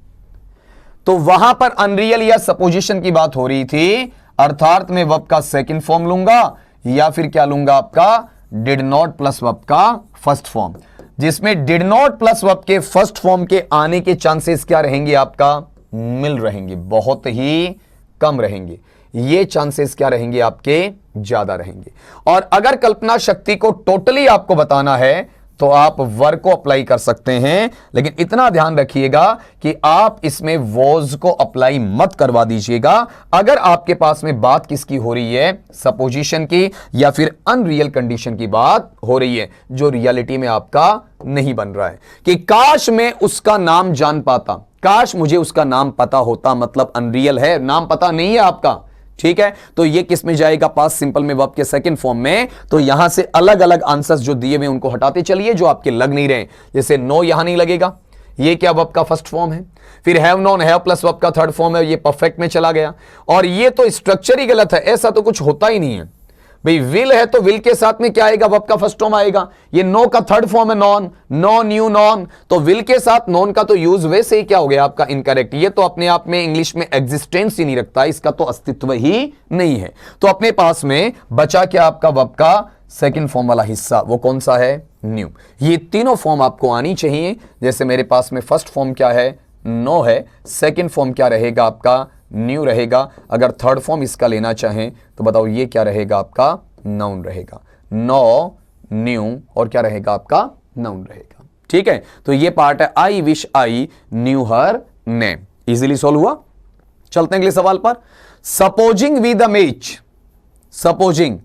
तो वहां पर अनरियल या सपोजिशन की बात हो रही थी, अर्थात मैं वर्ब का सेकंड फॉर्म लूंगा या फिर क्या लूंगा आपका डिड नॉट प्लस वर्ब का फर्स्ट फॉर्म, जिसमें डिड नॉट प्लस वर्ब के फर्स्ट फॉर्म के आने के चांसेस क्या रहेंगे आपका, मिल रहेंगे, बहुत ही कम रहेंगे, ये चांसेस क्या रहेंगे आपके, ज्यादा रहेंगे। और अगर कल्पना शक्ति को टोटली आपको बताना है तो आप वर्ब को अप्लाई कर सकते हैं, लेकिन इतना ध्यान रखिएगा कि आप इसमें वॉज को अप्लाई मत करवा दीजिएगा। अगर आपके पास में बात किसकी हो रही है, सपोजिशन की या फिर अनरियल कंडीशन की बात हो रही है, जो रियलिटी में आपका नहीं बन रहा है, कि काश मैं उसका नाम जान पाता, काश मुझे उसका नाम पता होता, मतलब अनरियल है, नाम पता नहीं है आपका। ठीक है, तो ये किस में जाएगा, पास्ट सिंपल में, वर्ब के सेकंड फॉर्म में। तो यहां से अलग अलग आंसर्स जो दिए हुए उनको हटाते चलिए जो आपके लग नहीं रहे, जैसे नो यहां नहीं लगेगा, ये क्या वर्ब का फर्स्ट फॉर्म है, फिर have non, have plus verb का थर्ड फॉर्म है, ये परफेक्ट में चला गया, और ये तो स्ट्रक्चर ही गलत है, ऐसा तो कुछ होता ही नहीं है भाई। विल है तो विल के साथ में क्या आएगा, वर्ब का फर्स्ट फॉर्म आएगा, ये नो का थर्ड फॉर्म है नॉन, नो न्यू नॉन, तो विल के साथ नॉन का तो यूज वैसे ही क्या हो गया आपका इनकरेक्ट, ये तो अपने आप में इंग्लिश में एग्जिस्टेंस ही नहीं रखता, इसका तो अस्तित्व ही नहीं है। तो अपने पास में बचा क्या आपका वर्ब का सेकंड फॉर्म वाला हिस्सा, वो कौन सा है, न्यू। ये तीनों फॉर्म आपको आनी चाहिए, जैसे मेरे पास में फर्स्ट फॉर्म क्या है, नो है, सेकंड फॉर्म क्या रहेगा आपका, न्यू रहेगा, अगर थर्ड फॉर्म इसका लेना चाहें तो बताओ ये क्या रहेगा आपका, नाउन रहेगा, नो न्यू और क्या रहेगा आपका, नाउन रहेगा। ठीक है, तो ये पार्ट है I wish I knew her name, easily solve हुआ। चलते हैं अगले सवाल पर। Supposing with a match, supposing,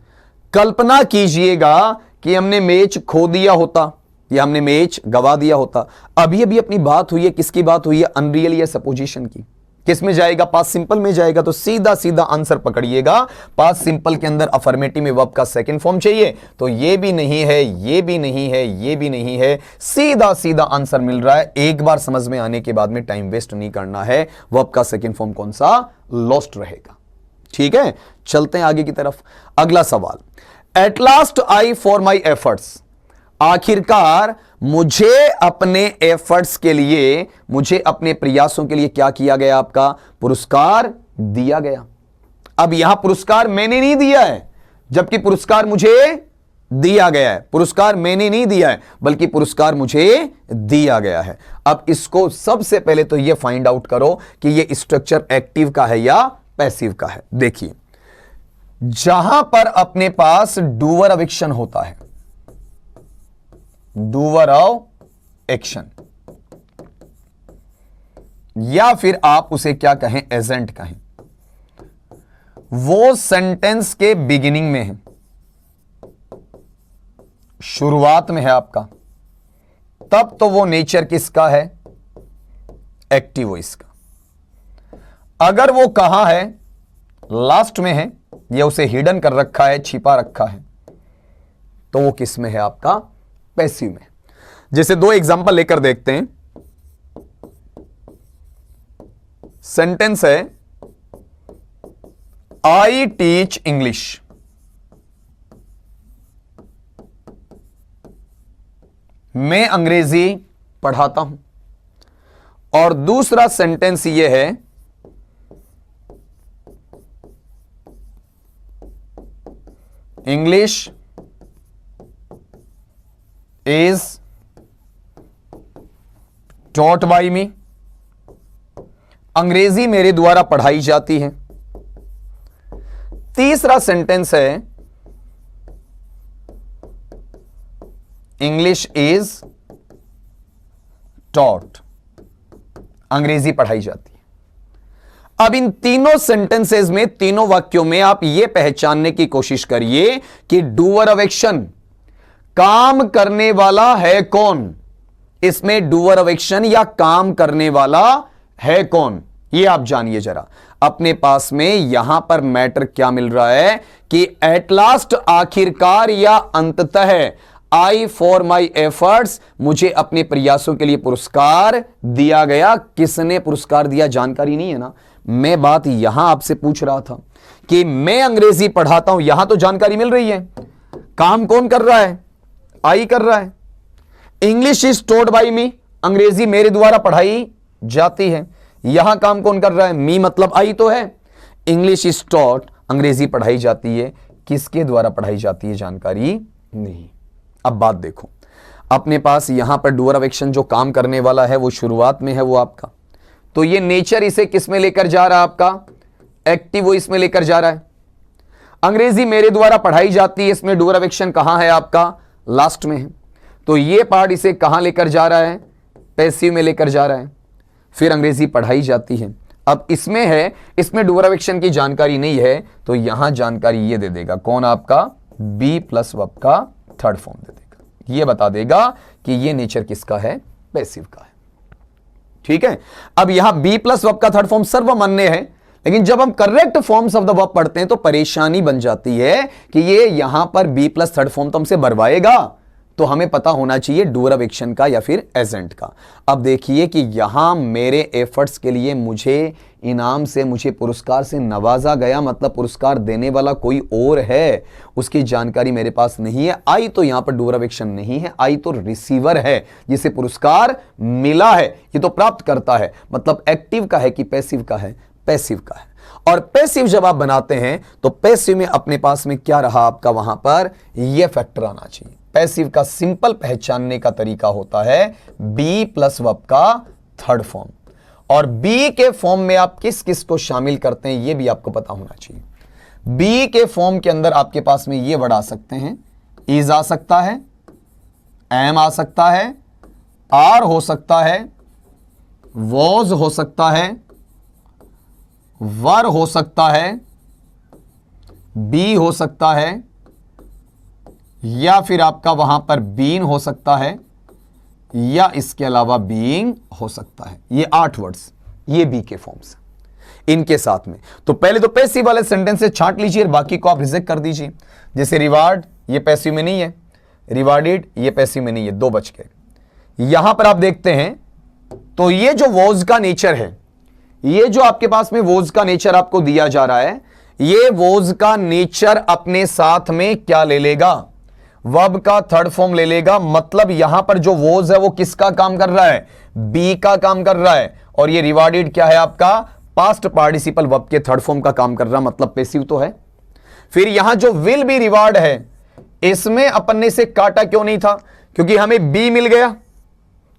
कल्पना कीजिएगा कि हमने मैच खो दिया होता या हमने मैच गवा दिया होता। अभी अभी अपनी बात हुई है, किसकी बात हुई है, अनरियल या सपोजिशन की, किस में जाएगा, पास्ट सिंपल में जाएगा। तो सीधा सीधा आंसर पकड़िएगा, पास्ट सिंपल के अंदर अफर्मेटिव में वर्ब का सेकंड फॉर्म चाहिए, तो ये भी नहीं है, ये भी नहीं है, ये भी नहीं है, सीधा सीधा आंसर मिल रहा है। एक बार समझ में आने के बाद में टाइम वेस्ट नहीं करना है, वर्ब का सेकंड फॉर्म कौन सा, लॉस्ट रहेगा। ठीक है, चलते हैं आगे की तरफ। अगला सवाल, at last I for my efforts, आखिरकार मुझे अपने एफर्ट्स के लिए, मुझे अपने प्रयासों के लिए क्या किया गया, आपका पुरस्कार दिया गया। अब यहां पुरस्कार मैंने नहीं दिया है, जबकि पुरस्कार मुझे दिया गया है, पुरस्कार मैंने नहीं दिया है बल्कि पुरस्कार मुझे दिया गया है। अब इसको सबसे पहले तो यह फाइंड आउट करो कि यह स्ट्रक्चर एक्टिव का है या पैसिव का है। देखिए, जहां पर अपने पास डूअर ऑफ एक्शन होता है, डूअर ऑफ एक्शन, या फिर आप उसे क्या कहें, एजेंट कहें, वो सेंटेंस के बिगिनिंग में है, शुरुआत में है आपका, तब तो वो नेचर किसका है, एक्टिव वॉइस का। अगर वो कहां है, लास्ट में है, या उसे हिडन कर रखा है, छिपा रखा है, तो वो किस में है आपका, पैसिव में। जैसे दो एग्जांपल लेकर देखते हैं। सेंटेंस है, आई टीच इंग्लिश, मैं अंग्रेजी पढ़ाता हूं। और दूसरा सेंटेंस यह है, English is taught by me, अंग्रेजी मेरे द्वारा पढ़ाई जाती है। तीसरा सेंटेंस है, इंग्लिश इज taught, अंग्रेजी पढ़ाई जाती है। अब इन तीनों सेंटेंसेस में, तीनों वाक्यों में आप यह पहचानने की कोशिश करिए कि डूअर ऑफ एक्शन, काम करने वाला है कौन। इसमें डूअर ऑफ एक्शन या काम करने वाला है कौन, यह आप जानिए जरा। अपने पास में यहां पर मैटर क्या मिल रहा है कि एट लास्ट, आखिरकार या अंततः, आई फॉर माई एफर्ट्स, मुझे अपने प्रयासों के लिए पुरस्कार दिया गया। किसने पुरस्कार दिया जानकारी नहीं है ना। मैं बात यहां आपसे पूछ रहा था कि मैं अंग्रेजी पढ़ाता हूं, यहां तो जानकारी मिल रही है। काम कौन कर रहा है? आई कर रहा है। इंग्लिश इज टोड बाई मी, अंग्रेजी मेरे द्वारा पढ़ाई जाती है। यहां काम कौन कर रहा है? मी मतलब आई तो है। इंग्लिश इज टॉट, अंग्रेजी पढ़ाई जाती है। किसके द्वारा पढ़ाई जाती है जानकारी नहीं। अब बात देखो, अपने पास यहां पर डूअर ऑफ एक्शन जो काम करने वाला है वो शुरुआत में है, वो आपका, तो ये नेचर इसे किस में लेकर जा रहा है? आपका एक्टिव वो इसमें लेकर जा रहा है। अंग्रेजी मेरे द्वारा पढ़ाई जाती है, इसमें डूअर ऑफ एक्शन कहां है? आपका लास्ट में है। तो ये पार्ट इसे कहां लेकर जा रहा है? पैसिव में लेकर जा रहा है। फिर अंग्रेजी पढ़ाई जाती है। अब इसमें है, इसमें डूअर ऑफ एक्शन की जानकारी नहीं है, तो यहां जानकारी ये दे देगा कौन? आपका बी प्लस वर्ब का थर्ड फॉर्म दे देगा। ये बता देगा कि ये नेचर किसका है? पैसिव का है। ठीक है। अब यहां बी प्लस वर्ब का थर्ड फॉर्म सर्वमान्य है, लेकिन जब हम correct forms of the verb पढ़ते हैं तो परेशानी बन जाती है कि ये यहां पर बी प्लस थर्ड फॉर्म तो हमसे भरवाएगा, तो हमें पता होना चाहिए डूअर ऑफ एक्शन का या फिर एजेंट का। अब देखिए कि यहां मेरे एफर्ट्स के लिए मुझे इनाम से, मुझे पुरस्कार से नवाजा गया, मतलब पुरस्कार देने वाला कोई और है, उसकी जानकारी मेरे पास नहीं है। आई तो यहां पर डूअर ऑफ एक्शन नहीं है, आई तो रिसीवर है जिसे पुरस्कार मिला है, ये तो प्राप्त करता है। मतलब एक्टिव का है कि पैसिव का है? पैसिव का है। और पैसिव जब आप बनाते हैं तो पैसिव में अपने पास में क्या रहा आपका? वहां पर यह फैक्टर आना चाहिए। पैसिव का सिंपल पहचानने का तरीका होता है बी प्लस वर्ब का थर्ड फॉर्म, और बी के फॉर्म में आप किस किस को शामिल करते हैं यह भी आपको पता होना चाहिए। बी के फॉर्म के अंदर आपके पास में ये वर्ड आ सकते हैं, इज आ सकता है, एम आ सकता है, आर हो सकता है, वॉज हो सकता है, वर हो सकता है, बी हो सकता है, या फिर आपका वहां पर बीन हो सकता है, या इसके अलावा बीइंग हो सकता है। ये 8 वर्ड्स, ये बी के फॉर्म्स इनके साथ में। तो पहले तो पैसिव वाले सेंटेंस से छांट लीजिए और बाकी को आप रिजेक्ट कर दीजिए। जैसे रिवार्ड, ये पैसिव में नहीं है, रिवार्डेड, ये पैसिव में नहीं है, 2 बच गए। यहां पर आप देखते हैं तो ये जो वॉज का नेचर है, ये जो आपके पास में वॉज का नेचर आपको दिया जा रहा है, ये वॉज का नेचर अपने साथ में क्या ले लेगा? वर्ब का थर्ड फॉर्म ले लेगा। मतलब यहां पर जो वॉज है वो किसका काम कर रहा है? बी का काम कर रहा है। और ये रिवार्डेड क्या है? आपका पास्ट पार्टिसिपल वर्ब के थर्ड फॉर्म का काम कर रहा, मतलब पैसिव तो है। फिर यहां जो विल बी रिवार्ड है, इसमें अपन ने इसे काटा क्यों नहीं था? क्योंकि हमें बी मिल गया,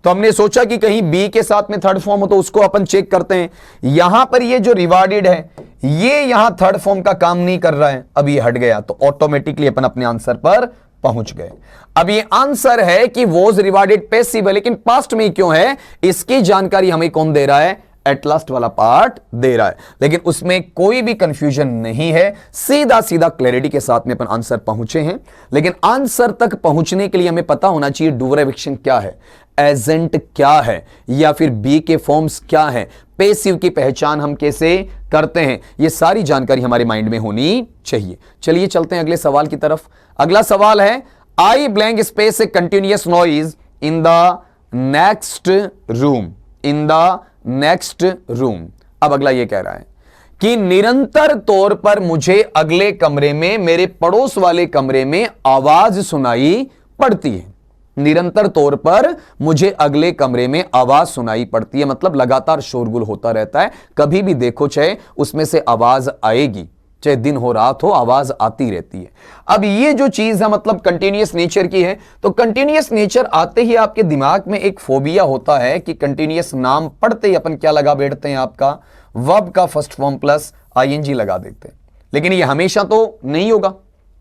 तो हमने सोचा कि कहीं बी के साथ में थर्ड फॉर्म हो तो उसको अपन चेक करते हैं। यहां पर ये जो रिवार्डेड है, ये यहां थर्ड फॉर्म का काम नहीं कर रहा है, अब ये हट गया, तो ऑटोमेटिकली अपन अपने आंसर पर पहुंच गए। अब ये आंसर है कि वॉज रिवार्डेड पैसिव है, लेकिन पास्ट में क्यों है इसकी जानकारी हमें कौन दे रहा है? एट लास्ट वाला पार्ट दे रहा है। लेकिन उसमें कोई भी कंफ्यूजन नहीं है, सीधा सीधा क्लैरिटी के साथ में अपन आंसर पहुंचे हैं। लेकिन आंसर तक पहुंचने के लिए हमें पता होना चाहिए डूअर ऑफ एक्शन क्या है, एजेंट क्या है, या फिर बी के फॉर्म्स क्या है, पैसिव की पहचान हम कैसे करते हैं, ये सारी जानकारी हमारे माइंड में होनी चाहिए। चलिए चलते हैं अगले सवाल की तरफ। अगला सवाल है, आई blank space A continuous noise in the next room, in the next room. अब अगला ये कह रहा है कि निरंतर तौर पर मुझे अगले कमरे में, मेरे पड़ोस वाले कमरे में आवाज सुनाई पड़ती है। निरंतर तौर पर मुझे अगले कमरे में आवाज सुनाई पड़ती है, मतलब लगातार शोरगुल होता रहता है। कभी भी देखो चाहे उसमें से आवाज आएगी, चाहे दिन हो रात हो, आवाज आती रहती है। अब ये जो चीज है मतलब कंटिन्यूअस नेचर की है, तो कंटिन्यूअस नेचर आते ही आपके दिमाग में एक फोबिया होता है कि कंटिन्यूअस नाम पढ़ते ही अपन क्या लगा बैठते हैं? आपका वर्ब का फर्स्ट फॉर्म प्लस आईएनजी लगा देते हैं। लेकिन ये हमेशा तो नहीं होगा।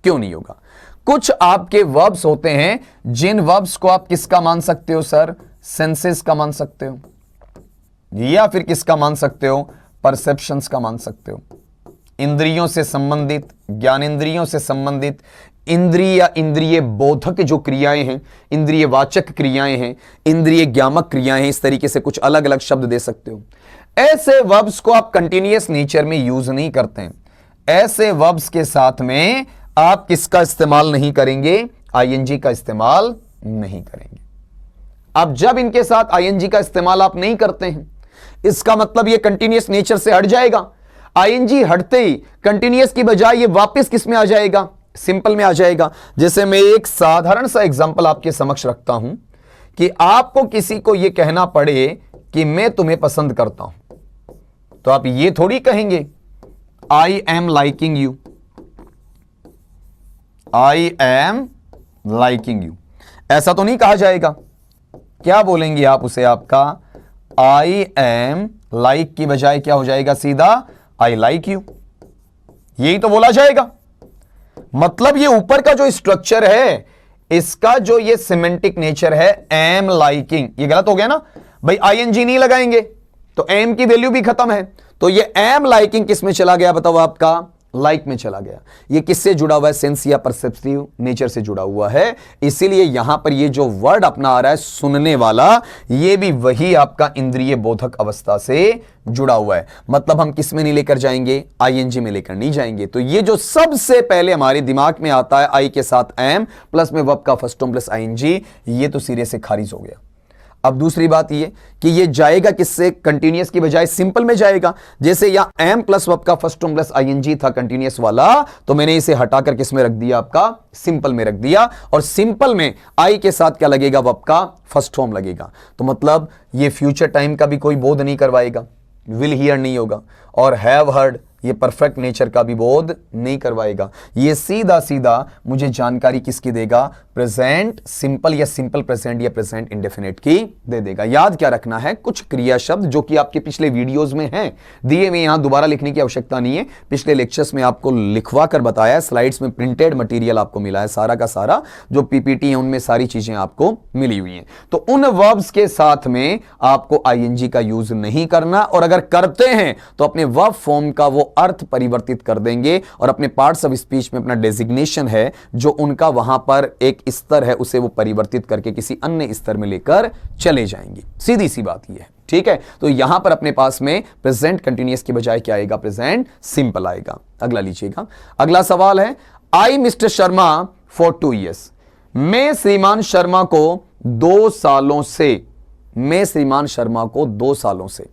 क्यों नहीं होगा? कुछ आपके वर्ब्स होते हैं जिन वर्ब्स को आप किसका मान सकते हो सर? सेंसेस का मान सकते हो, या फिर किसका मान सकते हो, परसेप्शंस का मान सकते हो। इंद्रियों से संबंधित, ज्ञानेंद्रियों से संबंधित इंद्रिय या इंद्रिय बोधक जो क्रियाएं हैं, इंद्रिय वाचक क्रियाएं हैं, इंद्रिय ज्ञामक क्रियाएं हैं, इस तरीके से कुछ अलग अलग शब्द दे सकते हो। ऐसे वर्ब्स को आप कंटिन्यूअस नेचर में यूज नहीं करते हैं। ऐसे वर्ब्स के साथ में आप किसका इस्तेमाल नहीं करेंगे, आईएनजी का इस्तेमाल नहीं करेंगे। अब जब इनके साथ आईएनजी का इस्तेमाल आप नहीं करते हैं, इसका मतलब ये कंटिन्यूअस नेचर से हट जाएगा। आईएनजी हटते ही कंटिन्यूअस की बजाय ये वापस किस में आ जाएगा, सिंपल में आ जाएगा। जैसे मैं एक साधारण सा एग्जांपल आपके समक्ष रखता हूं कि आपको किसी को यह कहना पड़े कि मैं तुम्हें पसंद करता हूं, तो आप ये थोड़ी कहेंगे I am liking you, I am liking you, ऐसा तो नहीं कहा जाएगा। क्या बोलेंगे आप उसे, आपका आई एम लाइक की बजाय क्या हो जाएगा, सीधा आई लाइक यू, यही तो बोला जाएगा। मतलब ये ऊपर का जो स्ट्रक्चर है, इसका जो ये सिमेंटिक नेचर है एम लाइकिंग, ये गलत हो गया ना भाई, आईएनजी नहीं लगाएंगे तो एम की वैल्यू भी खत्म है। तो ये एम लाइकिंग किस में चला गया, बताओ, आपका लाइक में चला गया। ये किससे जुड़ा हुआ है, सेंस या परसेप्टिव नेचर से जुड़ा हुआ है। इसीलिए यहां पर ये जो वर्ड अपना आ रहा है सुनने वाला, ये भी वही आपका इंद्रिय बोधक अवस्था से जुड़ा हुआ है। मतलब हम किस में नहीं लेकर जाएंगे, आईएनजी में लेकर नहीं जाएंगे। तो ये जो सबसे पहले हमारे दिमाग में आता है आई के साथ एम प्लस में वर्ब का फर्स्ट फॉर्म प्लस आईएनजी, ये तो सिरे से खारिज हो गया। अब दूसरी बात ये कि ये जाएगा किससे, कंटिन्यूअस की बजाय सिंपल में जाएगा। जैसे यहां एम प्लस वर्ब का फर्स्ट फॉर्म प्लस आईएनजी था कंटिन्यूअस वाला, तो मैंने इसे हटाकर किस में रख दिया, आपका सिंपल में रख दिया। और सिंपल में आई के साथ क्या लगेगा, वर्ब का फर्स्ट फॉर्म लगेगा। तो मतलब ये फ्यूचर टाइम का भी कोई बोध नहीं करवाएगा, विल हियर नहीं होगा, और हैव हर्ड ये परफेक्ट नेचर का भी बोध नहीं करवाएगा। ये सीधा सीधा मुझे जानकारी किसकी देगा, प्रेजेंट सिंपल या सिंपल प्रेजेंट या प्रेजेंट इंडेफिनिट की दे देगा। याद क्या रखना है, कुछ क्रिया शब्द जो कि आपके पिछले वीडियोस में हैं दिए हुए, यहां दोबारा लिखने की आवश्यकता नहीं है। पिछले लेक्चर्स में आपको लिखवा कर बताया है, स्लाइड्स में प्रिंटेड मटेरियल आपको मिला है, सारा का सारा जो पीपीटी है उनमें सारी चीजें आपको मिली हुई हैं। तो उन वर्ब्स के साथ में आपको आईएनजी का यूज नहीं करना, और अगर करते हैं तो अपने वर्ब फॉर्म का वो अर्थ परिवर्तित कर देंगे, और अपने पार्ट्स ऑफ स्पीच में अपना डेजिग्नेशन है जो उनका वहां पर एक स्तर है, उसे वो परिवर्तित करके किसी अन्य स्तर में लेकर चले जाएंगे। सीधी सी बात ये है, ठीक है। तो यहां पर अपने पास में प्रेजेंट कंटिन्यूअस की बजाय क्या आएगा, प्रेजेंट सिंपल आएगा। अगला लीजिएगा, अगला सवाल है, आई मिस्टर शर्मा फॉर 2 years, मैं श्रीमान शर्मा को 2 सालों से, मैं श्रीमान शर्मा को 2 सालों से।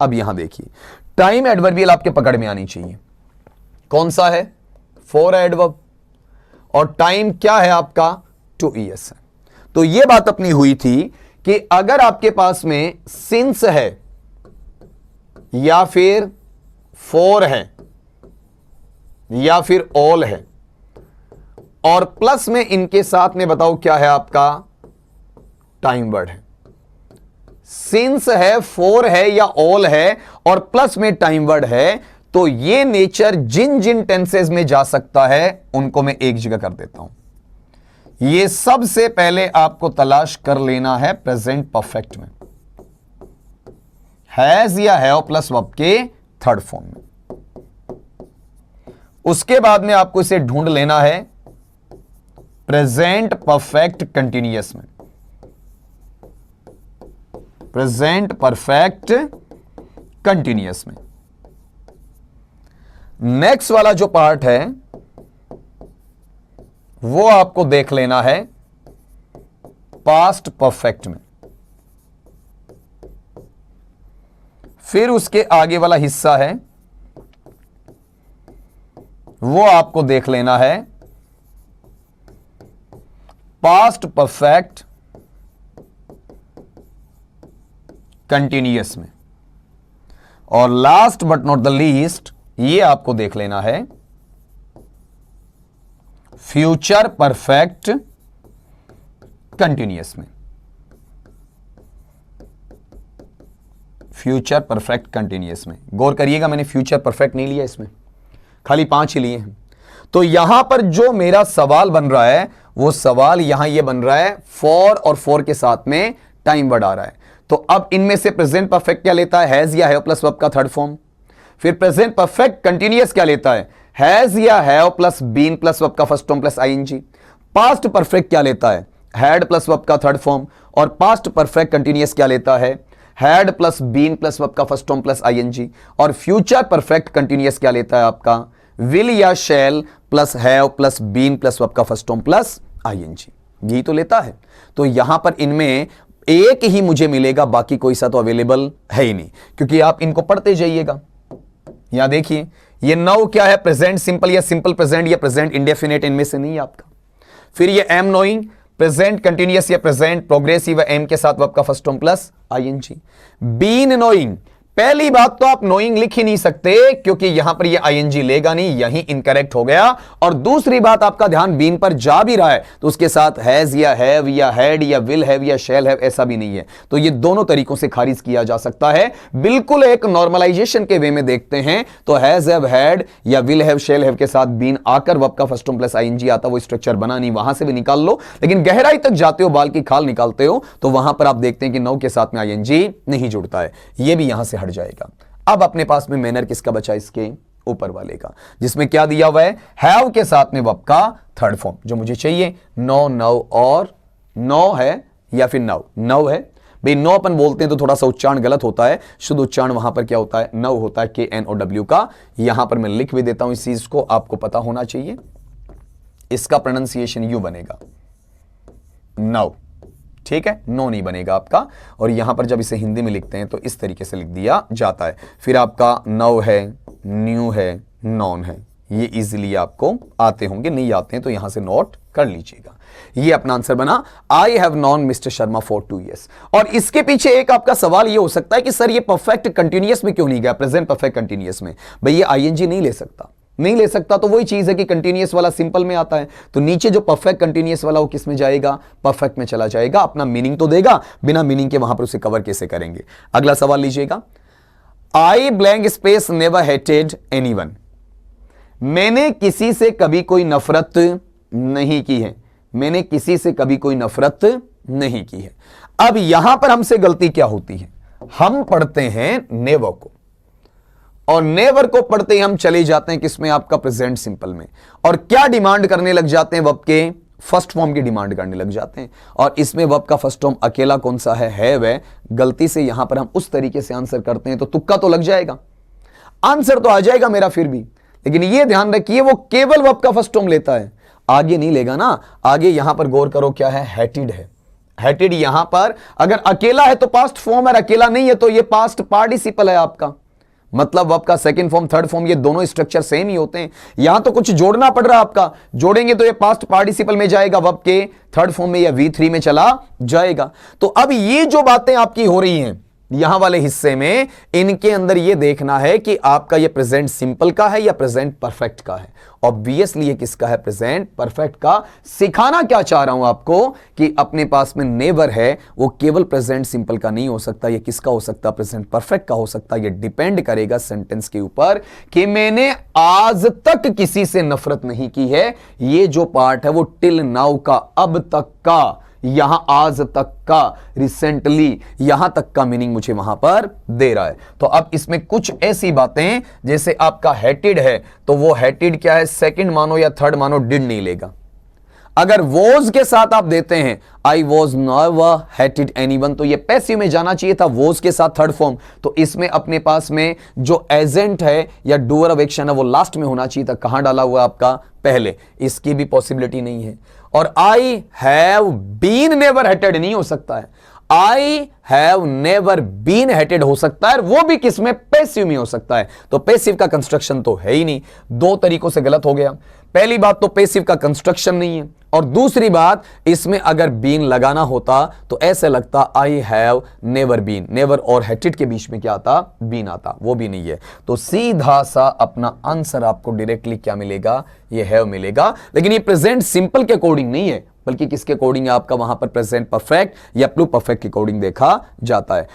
अब यहां देखिए, टाइम एडवर्बियल आपके पकड़ में आनी चाहिए। कौन सा है, फॉर एडवर्ब, और टाइम क्या है आपका, 2 years है। तो यह बात अपनी हुई थी कि अगर आपके पास में सिंस है या फिर फॉर है या फिर ऑल है, और प्लस में इनके साथ में बताओ क्या है आपका, टाइम वर्ड है। सिंस है, फोर है या ऑल है, और प्लस में टाइम वर्ड है, तो ये नेचर जिन जिन टेंसेस में जा सकता है उनको मैं एक जगह कर देता हूं। ये सबसे पहले आपको तलाश कर लेना है प्रेजेंट परफेक्ट में, हैज या हैव प्लस वर्ब के थर्ड फॉर्म में। उसके बाद में आपको इसे ढूंढ लेना है प्रेजेंट परफेक्ट कंटिन्यूअस में, प्रेजेंट परफेक्ट कंटिन्यूअस में। नेक्स्ट वाला जो पार्ट है वो आपको देख लेना है पास्ट परफेक्ट में। फिर उसके आगे वाला हिस्सा है वो आपको देख लेना है पास्ट परफेक्ट कंटिन्यूअस में। और last but not the least ये आपको देख लेना है फ्यूचर परफेक्ट कंटिन्यूअस में, फ्यूचर परफेक्ट कंटिन्यूअस में। गौर करिएगा, मैंने फ्यूचर परफेक्ट नहीं लिया, इसमें खाली 5 ही लिए हैं। तो यहां पर जो मेरा सवाल बन रहा है वो सवाल यहां ये बन रहा है फॉर और फॉर के साथ में टाइम वर्ड आ रहा है। तो अब इनमें से प्रेजेंट परफेक्ट क्या लेता है, हैज या हैव प्लस वर्ब का थर्ड फॉर्म। फिर प्रेजेंट परफेक्ट कंटिन्यूअस क्या लेता है, हैज या have plus been plus verb का first form plus ING. Past perfect क्या लेता है, हैड प्लस वर्ब का थर्ड फॉर्म। और पास्ट परफेक्ट कंटिन्यूअस क्या लेता है, had plus been plus verb का फर्स्ट फॉर्म प्लस आईएनजी। और फ्यूचर परफेक्ट कंटिन्यूअस क्या लेता है आपका, विल या shall plus have plus been plus verb का फर्स्ट फॉर्म प्लस आईएनजी, यही तो लेता है। तो यहां पर इनमें एक ही मुझे मिलेगा, बाकी कोई सा तो अवेलेबल है ही नहीं, क्योंकि आप इनको पढ़ते जाइएगा। यहां देखिए ये नाउ क्या है, प्रेजेंट सिंपल या सिंपल प्रेजेंट या प्रेजेंट इंडेफिनेट, इनमें से नहीं है आपका। फिर ये एम नोइंग, प्रेजेंट कंटिन्यूअस या प्रेजेंट प्रोग्रेसिव एम के साथ वर्ब का first form plus ING. Been knowing, पहली बात तो आप नोइंग लिख ही नहीं सकते, क्योंकि यहां पर ये आईएनजी लेगा नहीं, यही इनकरेक्ट हो गया। और दूसरी बात, आपका ध्यान बीन पर जा भी रहा है तो उसके साथ हैज या हैव या हैड या विल हैव या शैल हैव ऐसा भी नहीं है, तो ये दोनों तरीकों से खारिज किया जा सकता है। बिल्कुल एक नॉर्मलाइजेशन के वे में देखते हैं तो हैज हैव हैड या विल हैव शैल हैव के साथ बीन आकर वर्ब का फर्स्ट फॉर्म प्लस आईएनजी आता, वो स्ट्रक्चर बना नहीं, वहां से भी निकाल लो। लेकिन गहराई तक जाते हो, बाल की खाल निकालते हो, तो वहां पर आप देखते हैं कि नाउ के साथ में आईएनजी नहीं जुड़ता है, ये भी यहां से जाएगा। अब अपने पास में मैनर किसका बचा, इसके ऊपर वाले का, जिसमें क्या दिया हुआ है, हैव के साथ में वर्ब का थर्ड फॉर्म जो मुझे चाहिए, नो नव और नो है या फिर नव, नव है भाई। नो अपन बोलते हैं तो थोड़ा सा उच्चारण गलत होता है, शुद्ध उच्चारण वहां पर क्या होता है, नव होता है, KNOW का। यहां पर मैं लिख भी देता हूं इस चीज को, आपको पता होना चाहिए। इसका प्रोनाउंसिएशन यू बनेगा, नव, ठीक है, नो नहीं बनेगा आपका। और यहां पर जब इसे हिंदी में लिखते हैं तो इस तरीके से लिख दिया जाता है। फिर आपका नव है, न्यू है, नॉन है, ये इजीली आपको आते होंगे, नहीं आते हैं तो यहां से नोट कर लीजिएगा। ये अपना आंसर बना, I have non mister Sharma for 2 years। और इसके पीछे एक आपका सवाल ये हो सकता है कि सर ये परफेक्ट कंटिन्यूअस में क्यों नहीं गया, प्रेजेंट परफेक्ट कंटिन्यूअस में। भाई ये आईएनजी नहीं ले सकता, नहीं ले सकता, तो वही चीज है कि कंटिन्यूअस वाला सिंपल में आता है, तो नीचे जो परफेक्ट कंटिन्यूअस वाला वो किस में जाएगा, परफेक्ट में चला जाएगा। अपना मीनिंग तो देगा, बिना मीनिंग के वहां पर उसे कवर कैसे करेंगे। अगला सवाल लीजिएगा, आई blank space never hated anyone. मैंने किसी से कभी कोई नफरत नहीं की है, मैंने किसी से कभी कोई नफरत नहीं की है। अब यहां पर हमसे गलती क्या होती है, हम पढ़ते हैं नेवर को, और नेवर को पढ़ते ही हम चले जाते हैं किसमें, आपका प्रेजेंट सिंपल में, और क्या डिमांड करने लग जाते हैं, वर्ब के फर्स्ट फॉर्म की डिमांड करने लग जाते हैं। और इसमें वर्ब का फर्स्ट फॉर्म अकेला कौन सा है वह। गलती से यहां पर हम उस तरीके से आंसर करते हैं तो तुक्का तो लग जाएगा, आंसर तो आ जाएगा मेरा फिर भी, लेकिन यह ध्यान रखिए वो केवल वर्ब का फर्स्ट फॉर्म लेता है, आगे नहीं लेगा ना। आगे यहां पर गौर करो क्या है, हेटेड है। हेटेड यहां पर अगर अकेला है तो पास्ट फॉर्म है, अकेला नहीं है तो यह पास्ट पार्टिसिपल है आपका, मतलब वर्ब का सेकंड फॉर्म थर्ड फॉर्म ये दोनों स्ट्रक्चर सेम ही होते हैं। यहां तो कुछ जोड़ना पड़ रहा है आपका, जोड़ेंगे तो ये पास्ट पार्टिसिपल में जाएगा, वर्ब के थर्ड फॉर्म में या V3 में चला जाएगा। तो अब ये जो बातें आपकी हो रही हैं यहां वाले हिस्से में, इनके अंदर ये देखना है कि आपका ये प्रेजेंट सिंपल का है या प्रेजेंट परफेक्ट का है। ऑब्वियसली ये किसका है, प्रेजेंट परफेक्ट का। सिखाना क्या चाह रहा हूं आपको कि अपने पास में नेवर है वो केवल प्रेजेंट सिंपल का नहीं हो सकता, ये किसका हो सकता, प्रेजेंट परफेक्ट का हो सकता। ये डिपेंड करेगा सेंटेंस के ऊपर कि मैंने आज तक किसी से नफरत नहीं की है। ये जो पार्ट है वो टिल नाउ का, अब तक का, यहां आज तक का, रिसेंटली, यहां तक का मीनिंग मुझे वहां पर दे रहा है। तो अब इसमें कुछ ऐसी बातें, जैसे आपका हेटेड है तो वो हेटेड क्या है, सेकंड मानो या थर्ड मानो, डिड नहीं लेगा। अगर वॉज के साथ आप देते हैं I was never hated anyone, तो ये पैसिव में जाना चाहिए था, वॉज के साथ थर्ड फॉर्म। तो इसमें अपने पास में जो एजेंट है या डूअर ऑफ एक्शन है वो लास्ट में होना चाहिए था। कहां डाला हुआ आपका, पहले, इसकी भी पॉसिबिलिटी नहीं है। और I have been never hated नहीं हो सकता है, I have never been hated हो सकता है, वो भी किसमें, पैसिव में हो सकता है। तो पैसिव का कंस्ट्रक्शन तो है ही नहीं, दो तरीकों से गलत हो गया। पहली बात तो पैसिव का कंस्ट्रक्शन नहीं है, और दूसरी बात इसमें अगर बीन लगाना होता तो ऐसे लगता I have never been, never और हेटेड के बीच में क्या आता, बीन आता, वो भी नहीं है। तो सीधा सा अपना आंसर आपको डायरेक्टली क्या मिलेगा, ये हैव मिलेगा। लेकिन ये प्रेजेंट सिंपल के अकॉर्डिंग नहीं है, बल्कि किसके अकॉर्डिंग आपका वहां पर प्रेजेंट परफेक्ट या प्लू परफेक्ट के अकॉर्डिंग देखा जाता है।